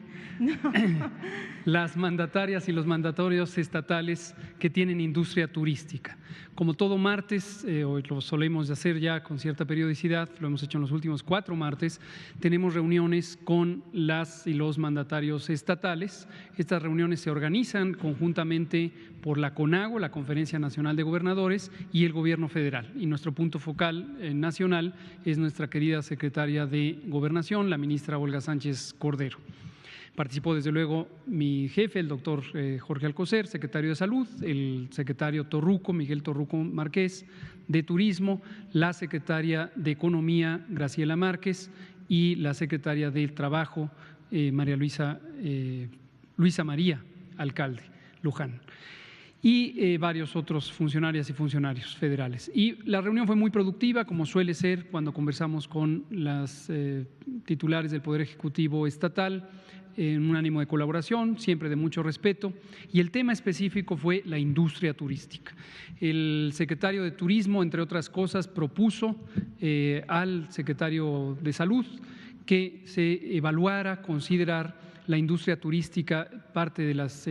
las mandatarias y los mandatorios estatales que tienen industria turística. Como todo martes, hoy lo solemos hacer ya con cierta periodicidad, lo hemos hecho en los últimos 4 martes, tenemos reuniones con las y los mandatarios estatales. Estas reuniones se organizan conjuntamente por la CONAGO, la Conferencia Nacional de Gobernadores, y el Gobierno Federal. Y nuestro punto focal nacional es nuestra querida secretaria de Gobernación, la ministra Olga Sánchez Cordero. Participó desde luego mi jefe, el doctor Jorge Alcocer, secretario de Salud, el secretario Torruco, Miguel Torruco Márquez, de Turismo, la secretaria de Economía, Graciela Márquez, y la secretaria del Trabajo, Luisa María Alcalde Luján, y varios otros funcionarias y funcionarios federales. Y la reunión fue muy productiva, como suele ser cuando conversamos con las titulares del Poder Ejecutivo Estatal, en un ánimo de colaboración, siempre de mucho respeto, y el tema específico fue la industria turística. El secretario de Turismo, entre otras cosas, propuso al secretario de Salud que se evaluara, considerar la industria turística parte de las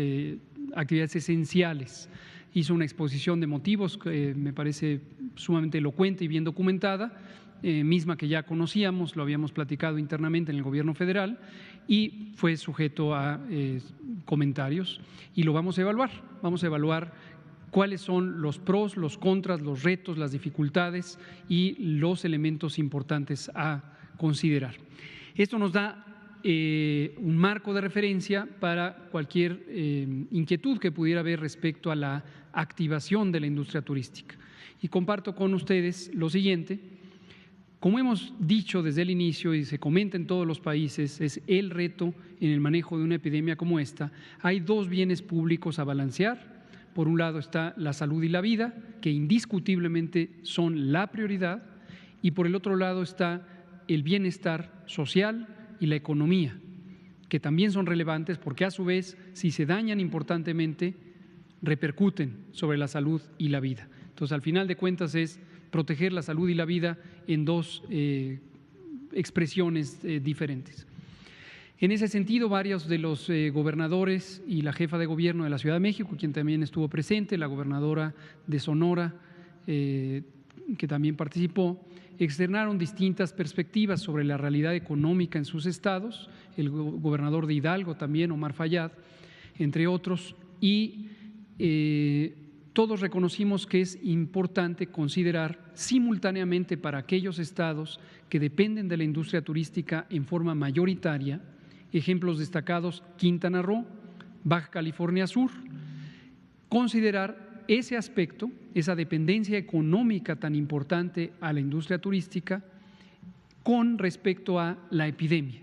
actividades esenciales. Hizo una exposición de motivos que me parece sumamente elocuente y bien documentada, misma que ya conocíamos, lo habíamos platicado internamente en el Gobierno federal y fue sujeto a comentarios y lo vamos a evaluar. Vamos a evaluar cuáles son los pros, los contras, los retos, las dificultades y los elementos importantes a considerar. Esto nos da un marco de referencia para cualquier inquietud que pudiera haber respecto a la activación de la industria turística. Y comparto con ustedes lo siguiente: como hemos dicho desde el inicio y se comenta en todos los países, es el reto en el manejo de una epidemia como esta. Hay 2 bienes públicos a balancear. Por un lado está la salud y la vida, que indiscutiblemente son la prioridad, y por el otro lado está el bienestar social y la economía, que también son relevantes porque a su vez, si se dañan importantemente, repercuten sobre la salud y la vida. Entonces, al final de cuentas es proteger la salud y la vida en 2 expresiones diferentes. En ese sentido, varios de los gobernadores y la jefa de gobierno de la Ciudad de México, quien también estuvo presente, la gobernadora de Sonora, que también participó, externaron distintas perspectivas sobre la realidad económica en sus estados, el gobernador de Hidalgo también, Omar Fayad, entre otros, y todos reconocimos que es importante considerar simultáneamente para aquellos estados que dependen de la industria turística en forma mayoritaria, ejemplos destacados Quintana Roo, Baja California Sur, considerar ese aspecto, esa dependencia económica tan importante a la industria turística con respecto a la epidemia,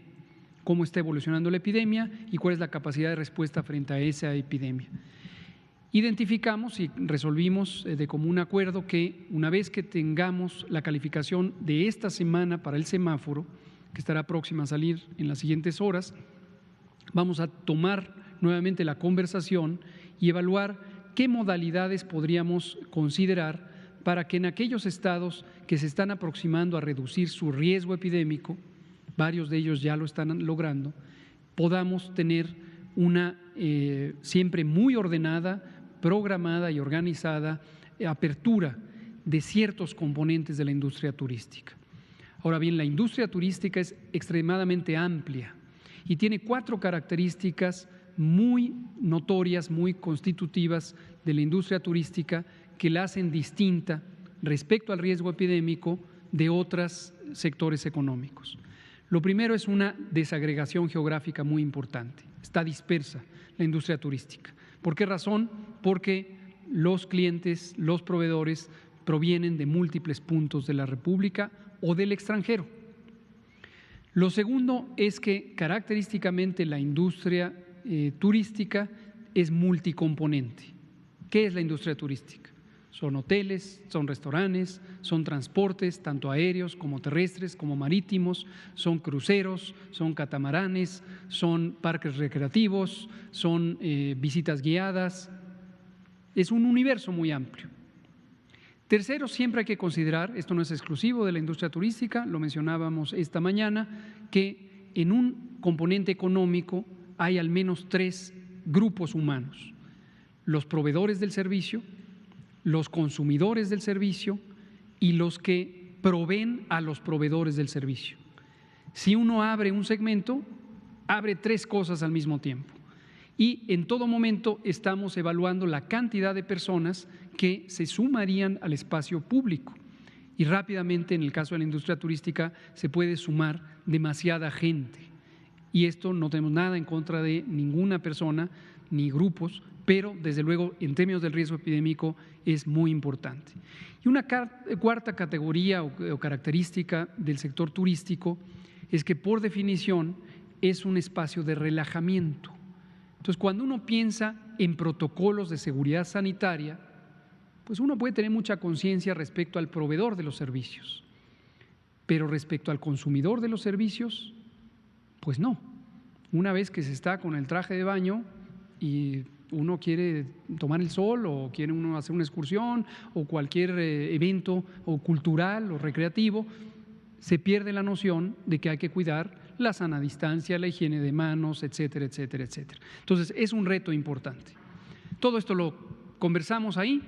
cómo está evolucionando la epidemia y cuál es la capacidad de respuesta frente a esa epidemia. Identificamos y resolvimos de común acuerdo que una vez que tengamos la calificación de esta semana para el semáforo, que estará próxima a salir en las siguientes horas, vamos a tomar nuevamente la conversación y evaluar qué modalidades podríamos considerar para que en aquellos estados que se están aproximando a reducir su riesgo epidémico, varios de ellos ya lo están logrando, podamos tener una siempre muy ordenada, programada y organizada apertura de ciertos componentes de la industria turística. Ahora bien, la industria turística es extremadamente amplia y tiene 4 características muy notorias, muy constitutivas de la industria turística que la hacen distinta respecto al riesgo epidémico de otros sectores económicos. Lo primero es una desagregación geográfica muy importante. Está dispersa la industria turística. ¿Por qué razón? Porque los clientes, los proveedores provienen de múltiples puntos de la República o del extranjero. Lo segundo es que característicamente la industria turística es multicomponente. ¿Qué es la industria turística? Son hoteles, son restaurantes, son transportes, tanto aéreos como terrestres, como marítimos, son cruceros, son catamaranes, son parques recreativos, son visitas guiadas. Es un universo muy amplio. Tercero, siempre hay que considerar, esto no es exclusivo de la industria turística, lo mencionábamos esta mañana, que en un componente económico hay al menos 3 grupos humanos: los proveedores del servicio, los consumidores del servicio y los que proveen a los proveedores del servicio. Si uno abre un segmento, abre 3 cosas al mismo tiempo. Y en todo momento estamos evaluando la cantidad de personas que se sumarían al espacio público. Y rápidamente, en el caso de la industria turística, se puede sumar demasiada gente. Y esto no tenemos nada en contra de ninguna persona ni grupos, pero desde luego en términos del riesgo epidémico es muy importante. Y una cuarta categoría o característica del sector turístico es que por definición es un espacio de relajamiento. Entonces, cuando uno piensa en protocolos de seguridad sanitaria, pues uno puede tener mucha conciencia respecto al proveedor de los servicios, pero respecto al consumidor de los servicios, pues no. Una vez que se está con el traje de baño y uno quiere tomar el sol o quiere uno hacer una excursión o cualquier evento o cultural o recreativo, se pierde la noción de que hay que cuidar la sana distancia, la higiene de manos, etcétera, etcétera, etcétera. Entonces, es un reto importante. Todo esto lo conversamos ahí.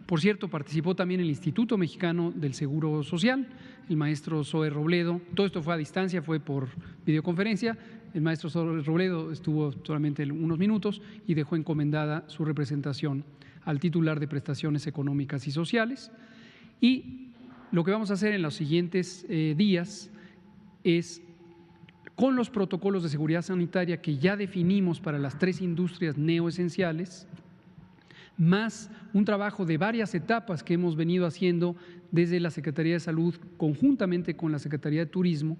Por cierto, participó también el Instituto Mexicano del Seguro Social, el maestro Zoe Robledo. Todo esto fue a distancia, fue por videoconferencia. El maestro Zoe Robledo estuvo solamente unos minutos y dejó encomendada su representación al titular de Prestaciones Económicas y Sociales. Y lo que vamos a hacer en los siguientes días es, con los protocolos de seguridad sanitaria que ya definimos para las 3 industrias neoesenciales, más un trabajo de varias etapas que hemos venido haciendo desde la Secretaría de Salud conjuntamente con la Secretaría de Turismo,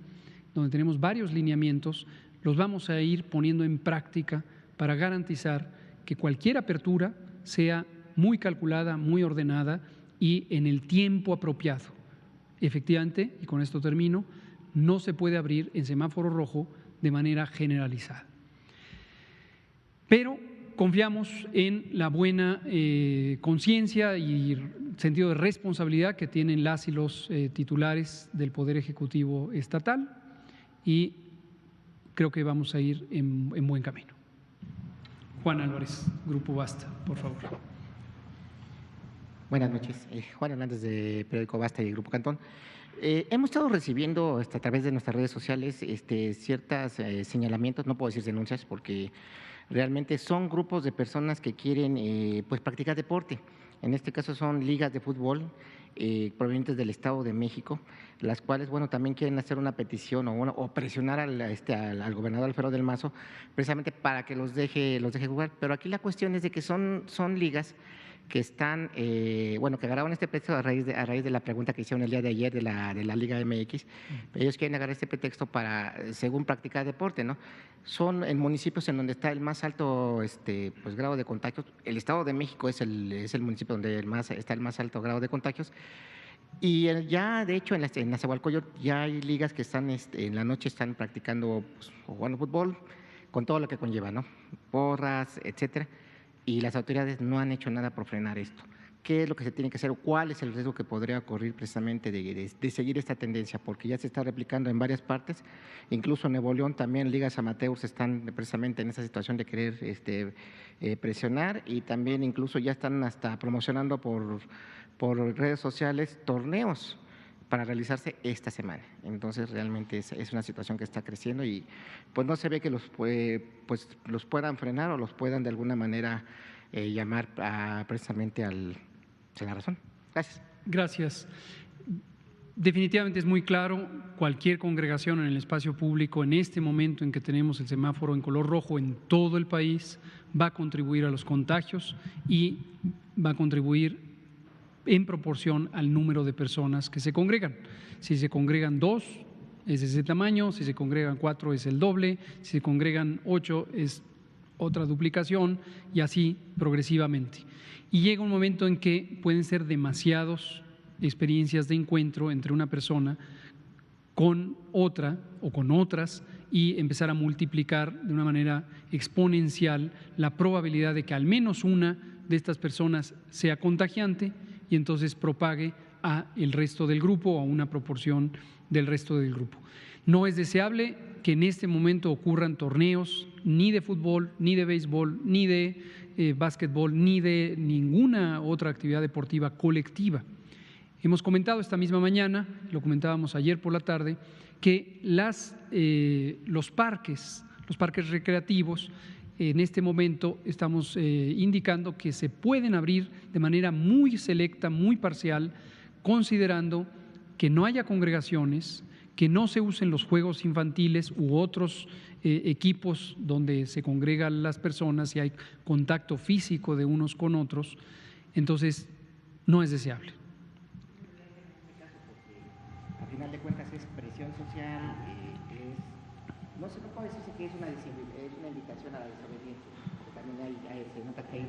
donde tenemos varios lineamientos, los vamos a ir poniendo en práctica para garantizar que cualquier apertura sea muy calculada, muy ordenada y en el tiempo apropiado. Efectivamente, y con esto termino, no se puede abrir en semáforo rojo de manera generalizada. Pero confiamos en la buena conciencia y sentido de responsabilidad que tienen las y los titulares del Poder Ejecutivo Estatal y creo que vamos a ir en buen camino. Juan Álvarez, Grupo Basta, por favor. Buenas noches. Juan Hernández de Periódico Basta y Grupo Cantón. Hemos estado recibiendo a través de nuestras redes sociales ciertos señalamientos, no puedo decir denuncias, porque realmente son grupos de personas que quieren pues practicar deporte. En este caso son ligas de fútbol provenientes del Estado de México, las cuales, bueno, también quieren hacer una petición o presionar al gobernador Alfredo del Mazo precisamente para que los deje jugar. Pero aquí la cuestión es de que son ligas que están, que agarraron este pretexto a raíz de la pregunta que hicieron el día de ayer de la Liga MX. Ellos quieren agarrar este pretexto para, según practicar deporte, ¿no? Son en municipios en donde está el más alto pues, grado de contagios. El Estado de México es el municipio donde está el más alto grado de contagios. Y ya, de hecho, en la Nezahualcóyotl ya hay ligas que están en la noche están practicando, pues, jugando fútbol, con todo lo que conlleva, ¿no? Porras, etcétera. Y las autoridades no han hecho nada por frenar esto. ¿Qué es lo que se tiene que hacer? ¿Cuál es el riesgo que podría ocurrir precisamente de seguir esta tendencia? Porque ya se está replicando en varias partes, incluso en Nuevo León también ligas amateurs están precisamente en esa situación de querer presionar y también incluso ya están hasta promocionando por redes sociales torneos para realizarse esta semana. Entonces realmente es una situación que está creciendo y pues no se ve que los puedan frenar o los puedan de alguna manera llamar precisamente a la razón. Gracias. Gracias. Definitivamente es muy claro, cualquier congregación en el espacio público en este momento en que tenemos el semáforo en color rojo en todo el país va a contribuir a los contagios y va a contribuir en proporción al número de personas que se congregan. Si se congregan 2, es de ese tamaño; si se congregan 4, es el doble; si se congregan 8, es otra duplicación, y así progresivamente. Y llega un momento en que pueden ser demasiados experiencias de encuentro entre una persona con otra o con otras y empezar a multiplicar de una manera exponencial la probabilidad de que al menos una de estas personas sea contagiante y entonces propague a el resto del grupo o a una proporción del resto del grupo. No es deseable que en este momento ocurran torneos ni de fútbol, ni de béisbol, ni de básquetbol, ni de ninguna otra actividad deportiva colectiva. Hemos comentado esta misma mañana, lo comentábamos ayer por la tarde, que los parques recreativos, en este momento estamos indicando que se pueden abrir de manera muy selecta, muy parcial, considerando que no haya congregaciones, que no se usen los juegos infantiles u otros equipos donde se congregan las personas y hay contacto físico de unos con otros. Entonces, no es deseable. Al final de cuentas es presión social, no puede decirse que es una invitación a la desobediencia, porque también se nota que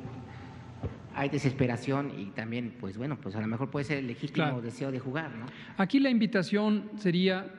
hay desesperación y también, pues bueno, pues a lo mejor puede ser el legítimo deseo de jugar, ¿no? Aquí la invitación sería,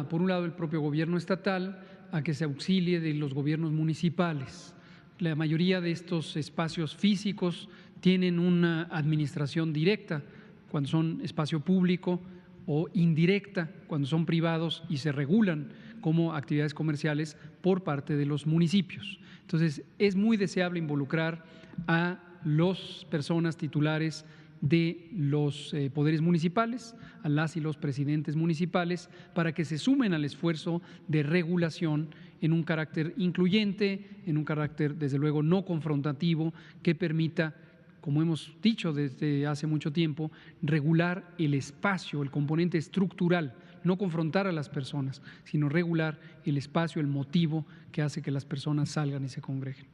por un lado, el propio gobierno estatal a que se auxilie de los gobiernos municipales. La mayoría de estos espacios físicos tienen una administración directa cuando son espacio público o indirecta cuando son privados y se regulan como actividades comerciales por parte de los municipios. Entonces, es muy deseable involucrar a las personas titulares de los poderes municipales, a las y los presidentes municipales, para que se sumen al esfuerzo de regulación en un carácter incluyente, en un carácter, desde luego, no confrontativo, que permita, como hemos dicho desde hace mucho tiempo, regular el espacio, el componente estructural, no confrontar a las personas, sino regular el espacio, el motivo que hace que las personas salgan y se congreguen.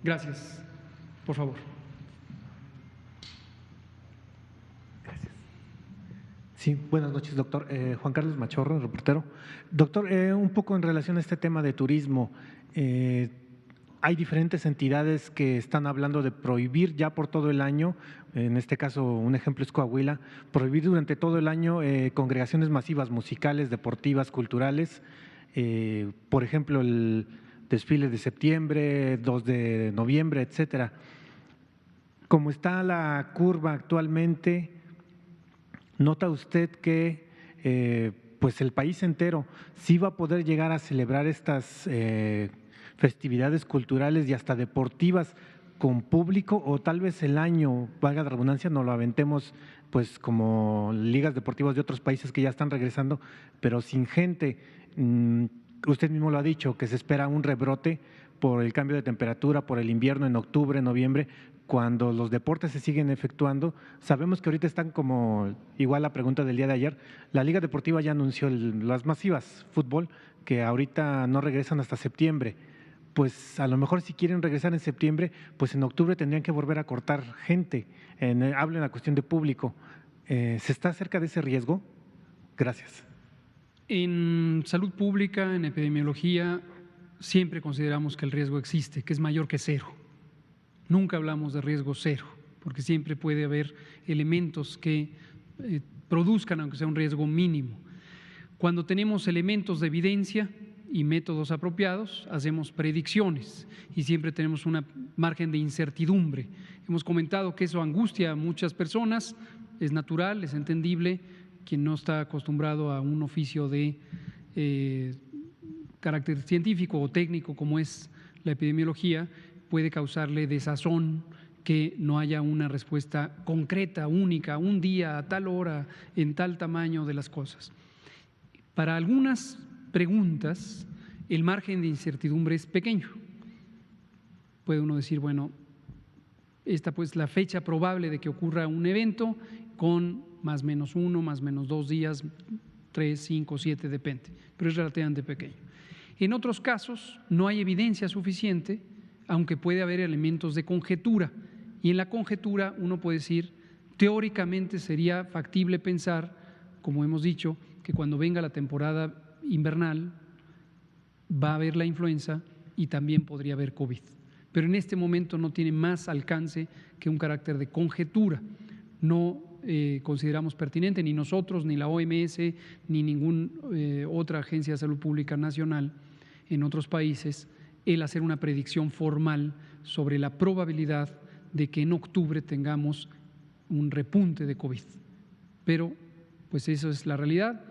Gracias. Por favor. Sí, buenas noches, doctor. Juan Carlos Machorro, reportero. Doctor, un poco en relación a este tema de turismo, hay diferentes entidades que están hablando de prohibir ya por todo el año, en este caso un ejemplo es Coahuila, prohibir durante todo el año congregaciones masivas musicales, deportivas, culturales, por ejemplo el desfile de septiembre, 2 de noviembre, etcétera. Como está la curva actualmente, ¿nota usted que pues el país entero sí va a poder llegar a celebrar estas festividades culturales y hasta deportivas con público, o tal vez el año, valga la redundancia, nos lo aventemos pues como ligas deportivas de otros países que ya están regresando, pero sin gente? Usted mismo lo ha dicho, que se espera un rebrote por el cambio de temperatura, por el invierno en octubre, noviembre, cuando los deportes se siguen efectuando. Sabemos que ahorita están como, igual la pregunta del día de ayer, la Liga Deportiva ya anunció las masivas, fútbol, que ahorita no regresan hasta septiembre. Pues a lo mejor si quieren regresar en septiembre, pues en octubre tendrían que volver a cortar gente. Hablo en la cuestión de público. ¿Se está cerca de ese riesgo? Gracias. En salud pública, en epidemiología, siempre consideramos que el riesgo existe, que es mayor que cero. Nunca hablamos de riesgo cero, porque siempre puede haber elementos que produzcan, aunque sea un riesgo mínimo. Cuando tenemos elementos de evidencia y métodos apropiados, hacemos predicciones y siempre tenemos un margen de incertidumbre. Hemos comentado que eso angustia a muchas personas, es natural, es entendible. Quien no está acostumbrado a un oficio de carácter científico o técnico como es la epidemiología, puede causarle desazón que no haya una respuesta concreta, única, un día, a tal hora, en tal tamaño de las cosas. Para algunas preguntas, el margen de incertidumbre es pequeño. Puede uno decir, bueno, esta pues la fecha probable de que ocurra un evento con más menos 1, más menos 2 días, 3, 5, 7, depende, pero es relativamente pequeño. En otros casos no hay evidencia suficiente, aunque puede haber elementos de conjetura, y en la conjetura uno puede decir, teóricamente sería factible pensar, como hemos dicho, que cuando venga la temporada invernal va a haber la influenza y también podría haber COVID. Pero en este momento no tiene más alcance que un carácter de conjetura. No consideramos pertinente, ni nosotros, ni la OMS, ni ninguna otra agencia de salud pública nacional en otros países, el hacer una predicción formal sobre la probabilidad de que en octubre tengamos un repunte de COVID. Pero, pues eso es la realidad.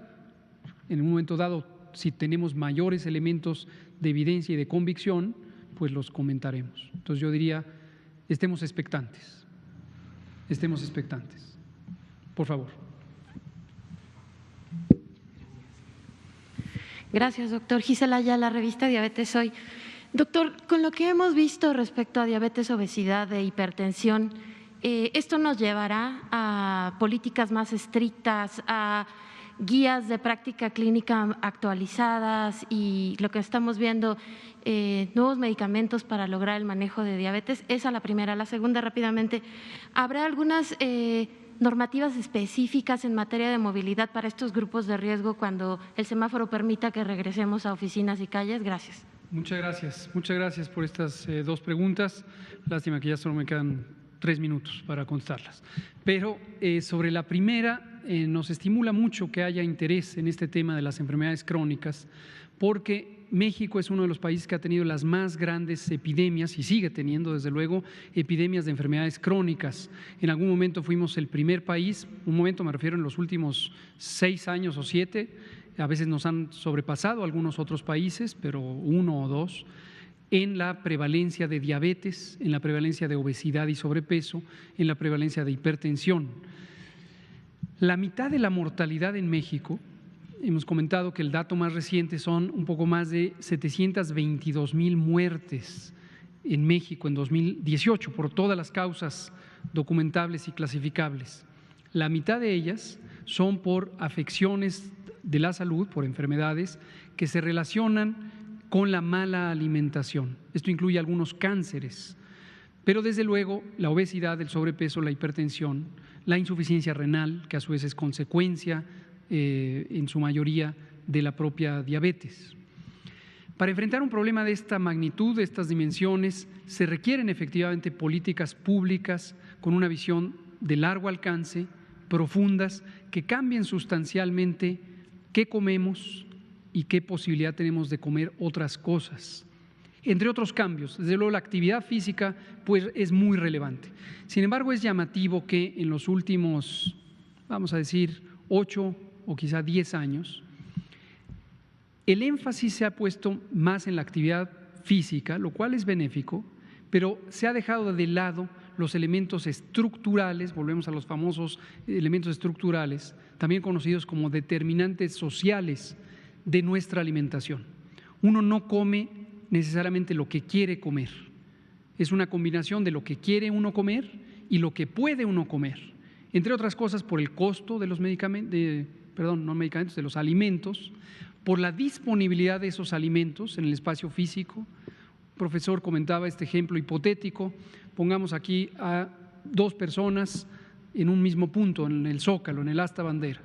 En un momento dado, si tenemos mayores elementos de evidencia y de convicción, pues los comentaremos. Entonces yo diría, estemos expectantes. Estemos expectantes. Por favor. Gracias, doctor. Gisela Ayala, revista Diabetes Hoy. Doctor, con lo que hemos visto respecto a diabetes, obesidad e hipertensión, ¿esto nos llevará a políticas más estrictas, a guías de práctica clínica actualizadas y lo que estamos viendo, nuevos medicamentos para lograr el manejo de diabetes? Esa es la primera. La segunda, rápidamente, ¿habrá algunas normativas específicas en materia de movilidad para estos grupos de riesgo cuando el semáforo permita que regresemos a oficinas y calles? Gracias. Muchas gracias por estas dos preguntas. Lástima que ya solo me quedan 3 minutos para contestarlas. Pero sobre la primera, nos estimula mucho que haya interés en este tema de las enfermedades crónicas, porque México es uno de los países que ha tenido las más grandes epidemias y sigue teniendo, desde luego, epidemias de enfermedades crónicas. En algún momento fuimos el primer país, un momento me refiero en los últimos 6 años o 7, a veces nos han sobrepasado algunos otros países, pero 1 o 2, en la prevalencia de diabetes, en la prevalencia de obesidad y sobrepeso, en la prevalencia de hipertensión. La mitad de la mortalidad en México, hemos comentado que el dato más reciente son un poco más de 722,000 muertes en México en 2018 por todas las causas documentables y clasificables. La mitad de ellas son por afecciones de la salud, por enfermedades que se relacionan con la mala alimentación. Esto incluye algunos cánceres, pero desde luego la obesidad, el sobrepeso, la hipertensión, la insuficiencia renal, que a su vez es consecuencia en su mayoría de la propia diabetes. Para enfrentar un problema de esta magnitud, de estas dimensiones, se requieren efectivamente políticas públicas con una visión de largo alcance, profundas, que cambien sustancialmente qué comemos y qué posibilidad tenemos de comer otras cosas. Entre otros cambios, desde luego la actividad física pues es muy relevante. Sin embargo, es llamativo que en los últimos, vamos a decir, 8 o quizá 10 años, el énfasis se ha puesto más en la actividad física, lo cual es benéfico, pero se ha dejado de lado los elementos estructurales, volvemos a los famosos elementos estructurales, también conocidos como determinantes sociales de nuestra alimentación. Uno no come necesariamente lo que quiere comer, es una combinación de lo que quiere uno comer y lo que puede uno comer, entre otras cosas por el costo de los de los alimentos, por la disponibilidad de esos alimentos en el espacio físico. El profesor comentaba este ejemplo hipotético, pongamos aquí a 2 personas en un mismo punto, en el Zócalo, en el asta bandera,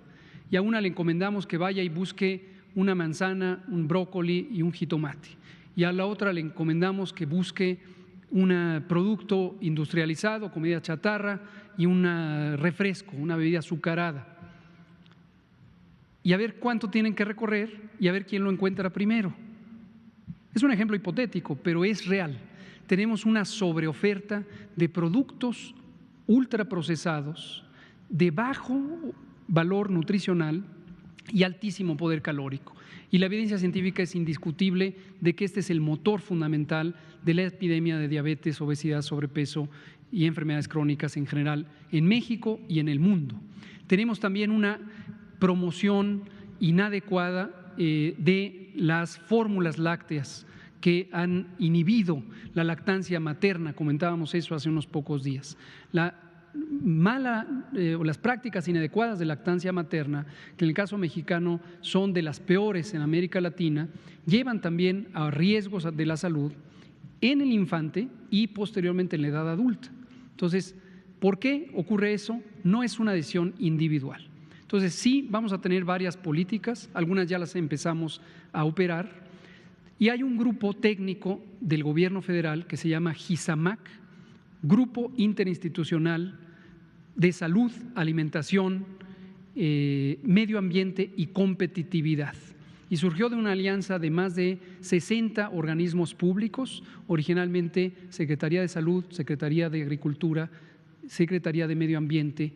y a una le encomendamos que vaya y busque una manzana, un brócoli y un jitomate, y a la otra le encomendamos que busque un producto industrializado, comida chatarra y un refresco, una bebida azucarada, y a ver cuánto tienen que recorrer y a ver quién lo encuentra primero. Es un ejemplo hipotético, pero es real. Tenemos una sobreoferta de productos ultraprocesados de bajo valor nutricional y altísimo poder calórico. Y la evidencia científica es indiscutible de que este es el motor fundamental de la epidemia de diabetes, obesidad, sobrepeso y enfermedades crónicas en general en México y en el mundo. Tenemos también una promoción inadecuada de las fórmulas lácteas que han inhibido la lactancia materna, comentábamos eso hace unos pocos días. La o las prácticas inadecuadas de lactancia materna, que en el caso mexicano son de las peores en América Latina, llevan también a riesgos de la salud en el infante y posteriormente en la edad adulta. Entonces, ¿por qué ocurre eso? No es una decisión individual. Entonces, sí, vamos a tener varias políticas, algunas ya las empezamos a operar, y hay un grupo técnico del gobierno federal que se llama GISAMAC, Grupo Interinstitucional de Salud, Alimentación, Medio Ambiente y Competitividad. Y surgió de una alianza de más de 60 organismos públicos, originalmente Secretaría de Salud, Secretaría de Agricultura, Secretaría de Medio Ambiente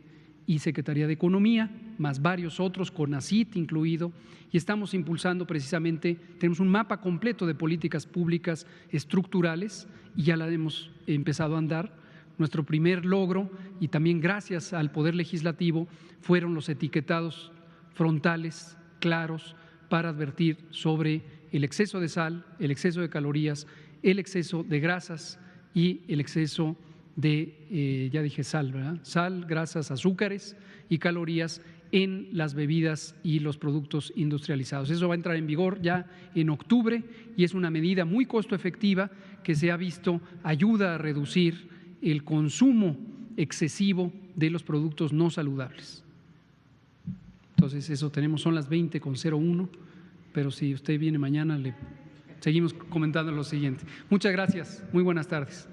y Secretaría de Economía, más varios otros, CONACYT incluido, y estamos impulsando precisamente, tenemos un mapa completo de políticas públicas estructurales y ya la hemos empezado a andar. Nuestro primer logro, y también gracias al Poder Legislativo, fueron los etiquetados frontales, claros, para advertir sobre el exceso de sal, el exceso de calorías, el exceso de grasas y el exceso de, ya dije sal, ¿verdad? Sal, grasas, azúcares y calorías en las bebidas y los productos industrializados. Eso va a entrar en vigor ya en octubre y es una medida muy costo efectiva que se ha visto ayuda a reducir el consumo excesivo de los productos no saludables. Entonces eso tenemos, son las 20:01, pero si usted viene mañana le seguimos comentando lo siguiente. Muchas gracias, muy buenas tardes.